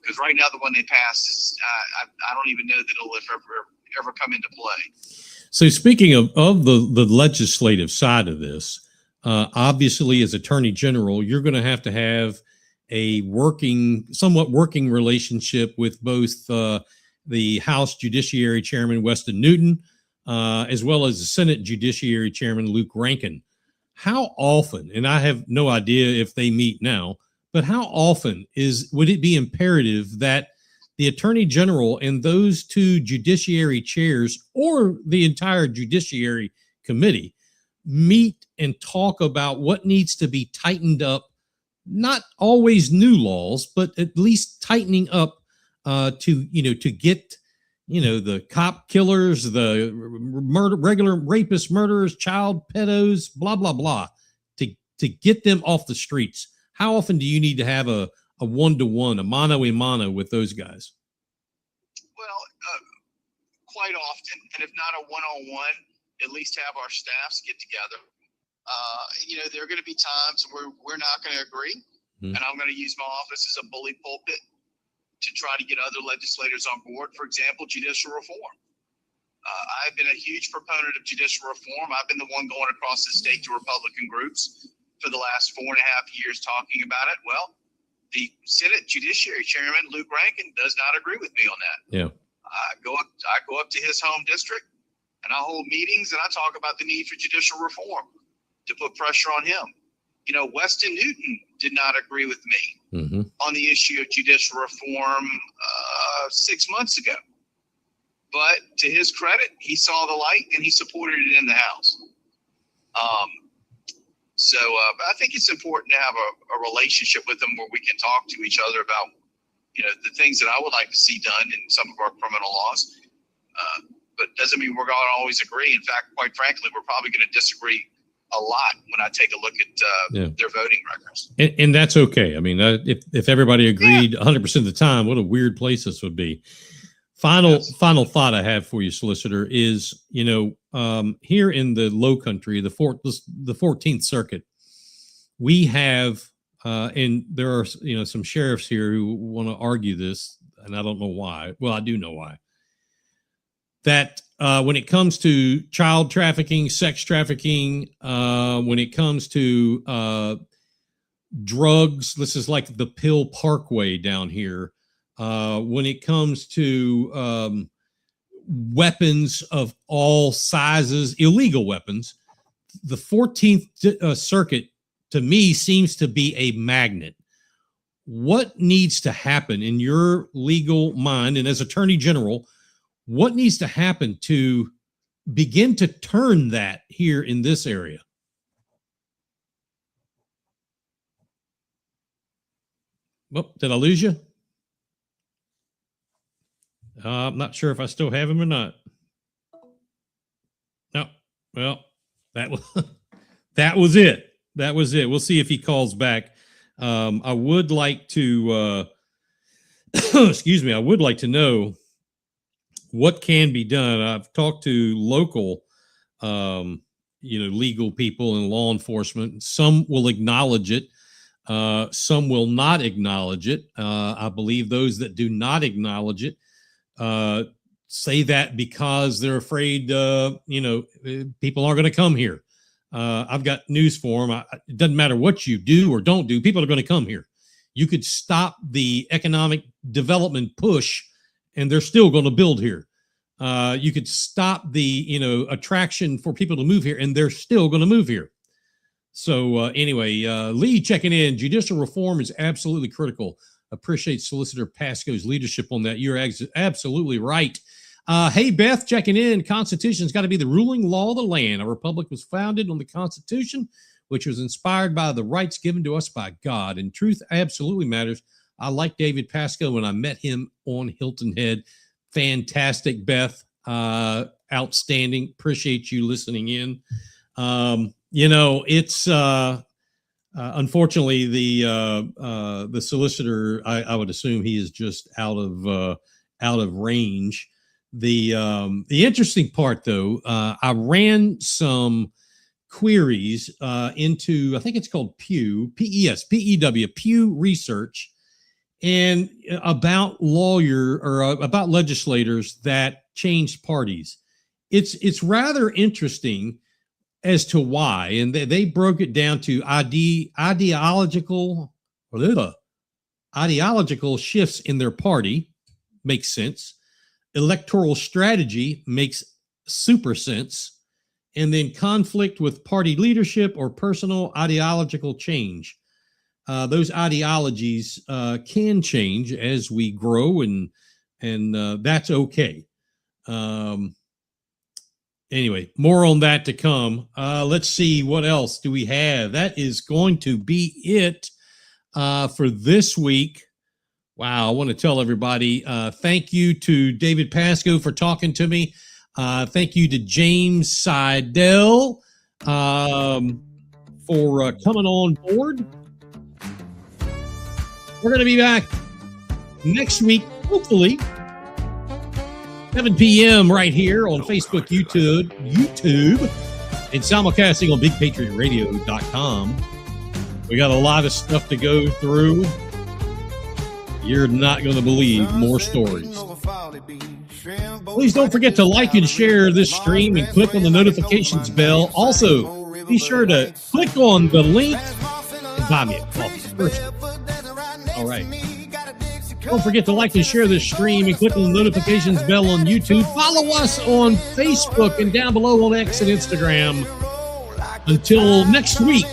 Speaker 10: Because right now the one they passed is, I don't even know that it'll ever come into play.
Speaker 2: So speaking of the legislative side of this, obviously as Attorney General, you're going to have a somewhat working relationship with both the House Judiciary Chairman Weston Newton, as well as the Senate Judiciary Chairman Luke Rankin. How often, and I have no idea if they meet now, but how often would it be imperative that the Attorney General and those two judiciary chairs or the entire Judiciary Committee meet and talk about what needs to be tightened up? Not always new laws, but at least tightening up to get the cop killers, the regular rapists, murderers, child pedos, blah blah blah, to get them off the streets. How often do you need to have a one-to-one, a mano-a-mano with those guys?
Speaker 10: Well, quite often, and if not a one-on-one, at least have our staffs get together. There are going to be times where we're not going to agree, and I'm going to use my office as a bully pulpit to try to get other legislators on board. For example, judicial reform. I've been a huge proponent of judicial reform. I've been the one going across the state to Republican groups for the last 4.5 years talking about it. Well, the Senate Judiciary Chairman, Luke Rankin, does not agree with me on that.
Speaker 2: Yeah.
Speaker 10: I go up to his home district and I hold meetings and I talk about the need for judicial reform to put pressure on him. Weston Newton did not agree with me on the issue of judicial reform 6 months ago. But to his credit, he saw the light and he supported it in the House. So I think it's important to have a relationship with them where we can talk to each other about, the things that I would like to see done in some of our criminal laws. But doesn't mean we're going to always agree. In fact, quite frankly, we're probably going to disagree a lot when I take a look at their voting records.
Speaker 2: And that's okay. I mean, if everybody agreed 100% of the time, what a weird place this would be. Final thought I have for you, Solicitor, is, here in the Low Country, the 14th Circuit, we have, and there are, some sheriffs here who want to argue this, and I don't know why. Well, I do know why. That when it comes to child trafficking, sex trafficking, when it comes to drugs, this is like the Pill Parkway down here. when it comes to weapons of all sizes, illegal weapons. The 14th Circuit, to me, seems to be a magnet. What needs to happen in your legal mind, and as Attorney General, what needs to happen to begin to turn that here in this area? Oh, did I lose you? I'm not sure if I still have him or not. No, well, that was that was it. That was it. We'll see if he calls back. I would like to, excuse me, I would like to know what can be done. I've talked to local, legal people and law enforcement. Some will acknowledge it. Some will not acknowledge it. I believe those that do not acknowledge it say that because they're afraid, people aren't going to come here. I've got news for them. It doesn't matter what you do or don't do. People are going to come here. You could stop the economic development push and they're still going to build here. You could stop the, attraction for people to move here and they're still going to move here. So anyway, Lee checking in. Judicial reform is absolutely critical. Appreciate Solicitor Pascoe's leadership on that. You're absolutely right. Hey, Beth checking in. Constitution's got to be the ruling law of the land. Our republic was founded on the Constitution, which was inspired by the rights given to us by God. And truth absolutely matters. I like David Pascoe when I met him on Hilton Head. Fantastic, Beth. Outstanding. Appreciate you listening in. It's unfortunately the solicitor. I would assume he is just out of range. The interesting part, though, I ran some queries into, I think it's called Pew, P-E-W, Pew Research, and about about legislators that changed parties. It's rather interesting as to why, and they broke it down to ideological shifts in their party. Makes sense. Electoral strategy makes super sense. And then conflict with party leadership or personal ideological change. Those ideologies can change as we grow, and that's okay. Anyway, more on that to come. Let's see, what else do we have? That is going to be it for this week. Wow, I want to tell everybody, thank you to David Pascoe for talking to me. Thank you to James Seidel for coming on board. We're going to be back next week, hopefully, 7 p.m. right here on Facebook, YouTube, and simulcasting on BigPatriotRadio.com. We got a lot of stuff to go through. You're not going to believe more stories. Please don't forget to like and share this stream and click on the notifications bell. Also, be sure to click on the link and buy me a coffee first. All right. Don't forget to like and share this stream and click on the notifications bell on YouTube. Follow us on Facebook and down below on X and Instagram. Until next week,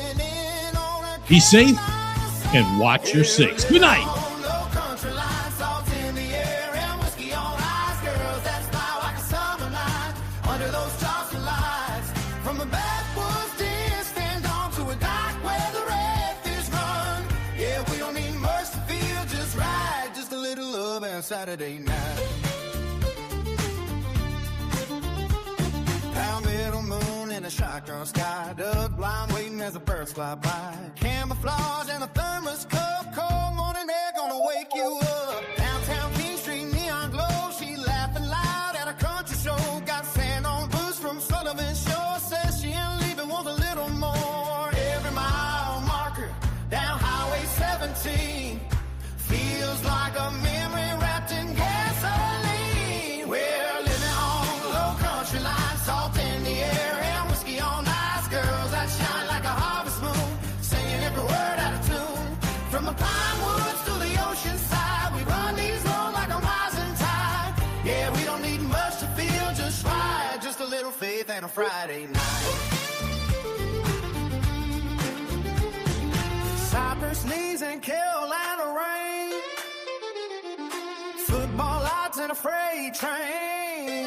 Speaker 2: be safe and watch your six. Good night.
Speaker 11: Saturday night. Palmetto moon in a shotgun sky. Duck blind waiting as the birds fly by. Camouflage and a thermos cup. Cold morning air gonna wake you up. Downtown King Street neon glow. She laughing loud at a country show. Got sand on boots from Sullivan Shore. Says she ain't leaving, wants a little more. Every mile marker down Highway 17 feels like a memory wrapped in gasoline. We're living on the low country line, salt in the air and whiskey on ice. Girls that shine like a harvest moon, singing every word out of tune. From a pine need much to feel just right. Just a little faith and a Friday night. Cypress knees and Carolina rain. Football odds and a freight train.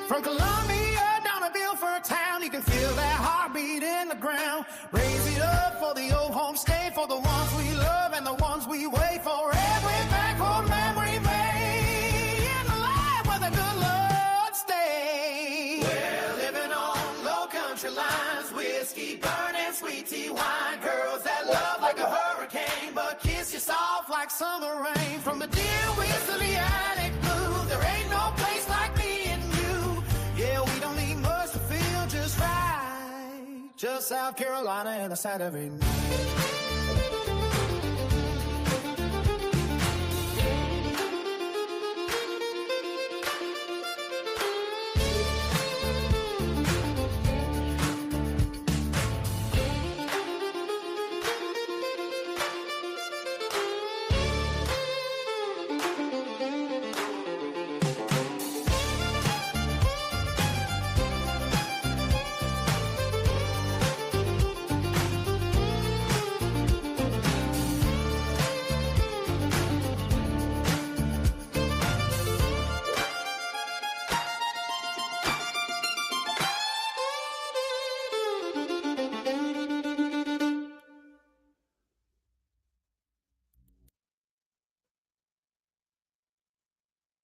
Speaker 11: From Columbia down to Beaufort town, you can feel that heartbeat in the ground. Raise it up for the old homestay, for the ones we love and the ones we wait for. Every backward memory made in the life where the good Lord stay. We're living on low country lines, whiskey burning, sweet tea wine, girls that love like a hurricane, but kiss you soft like summer rain. From the deer woods to the attic blue, there ain't no place like me and you. Yeah, we don't need much to feel just right. Just South Carolina and a Saturday night.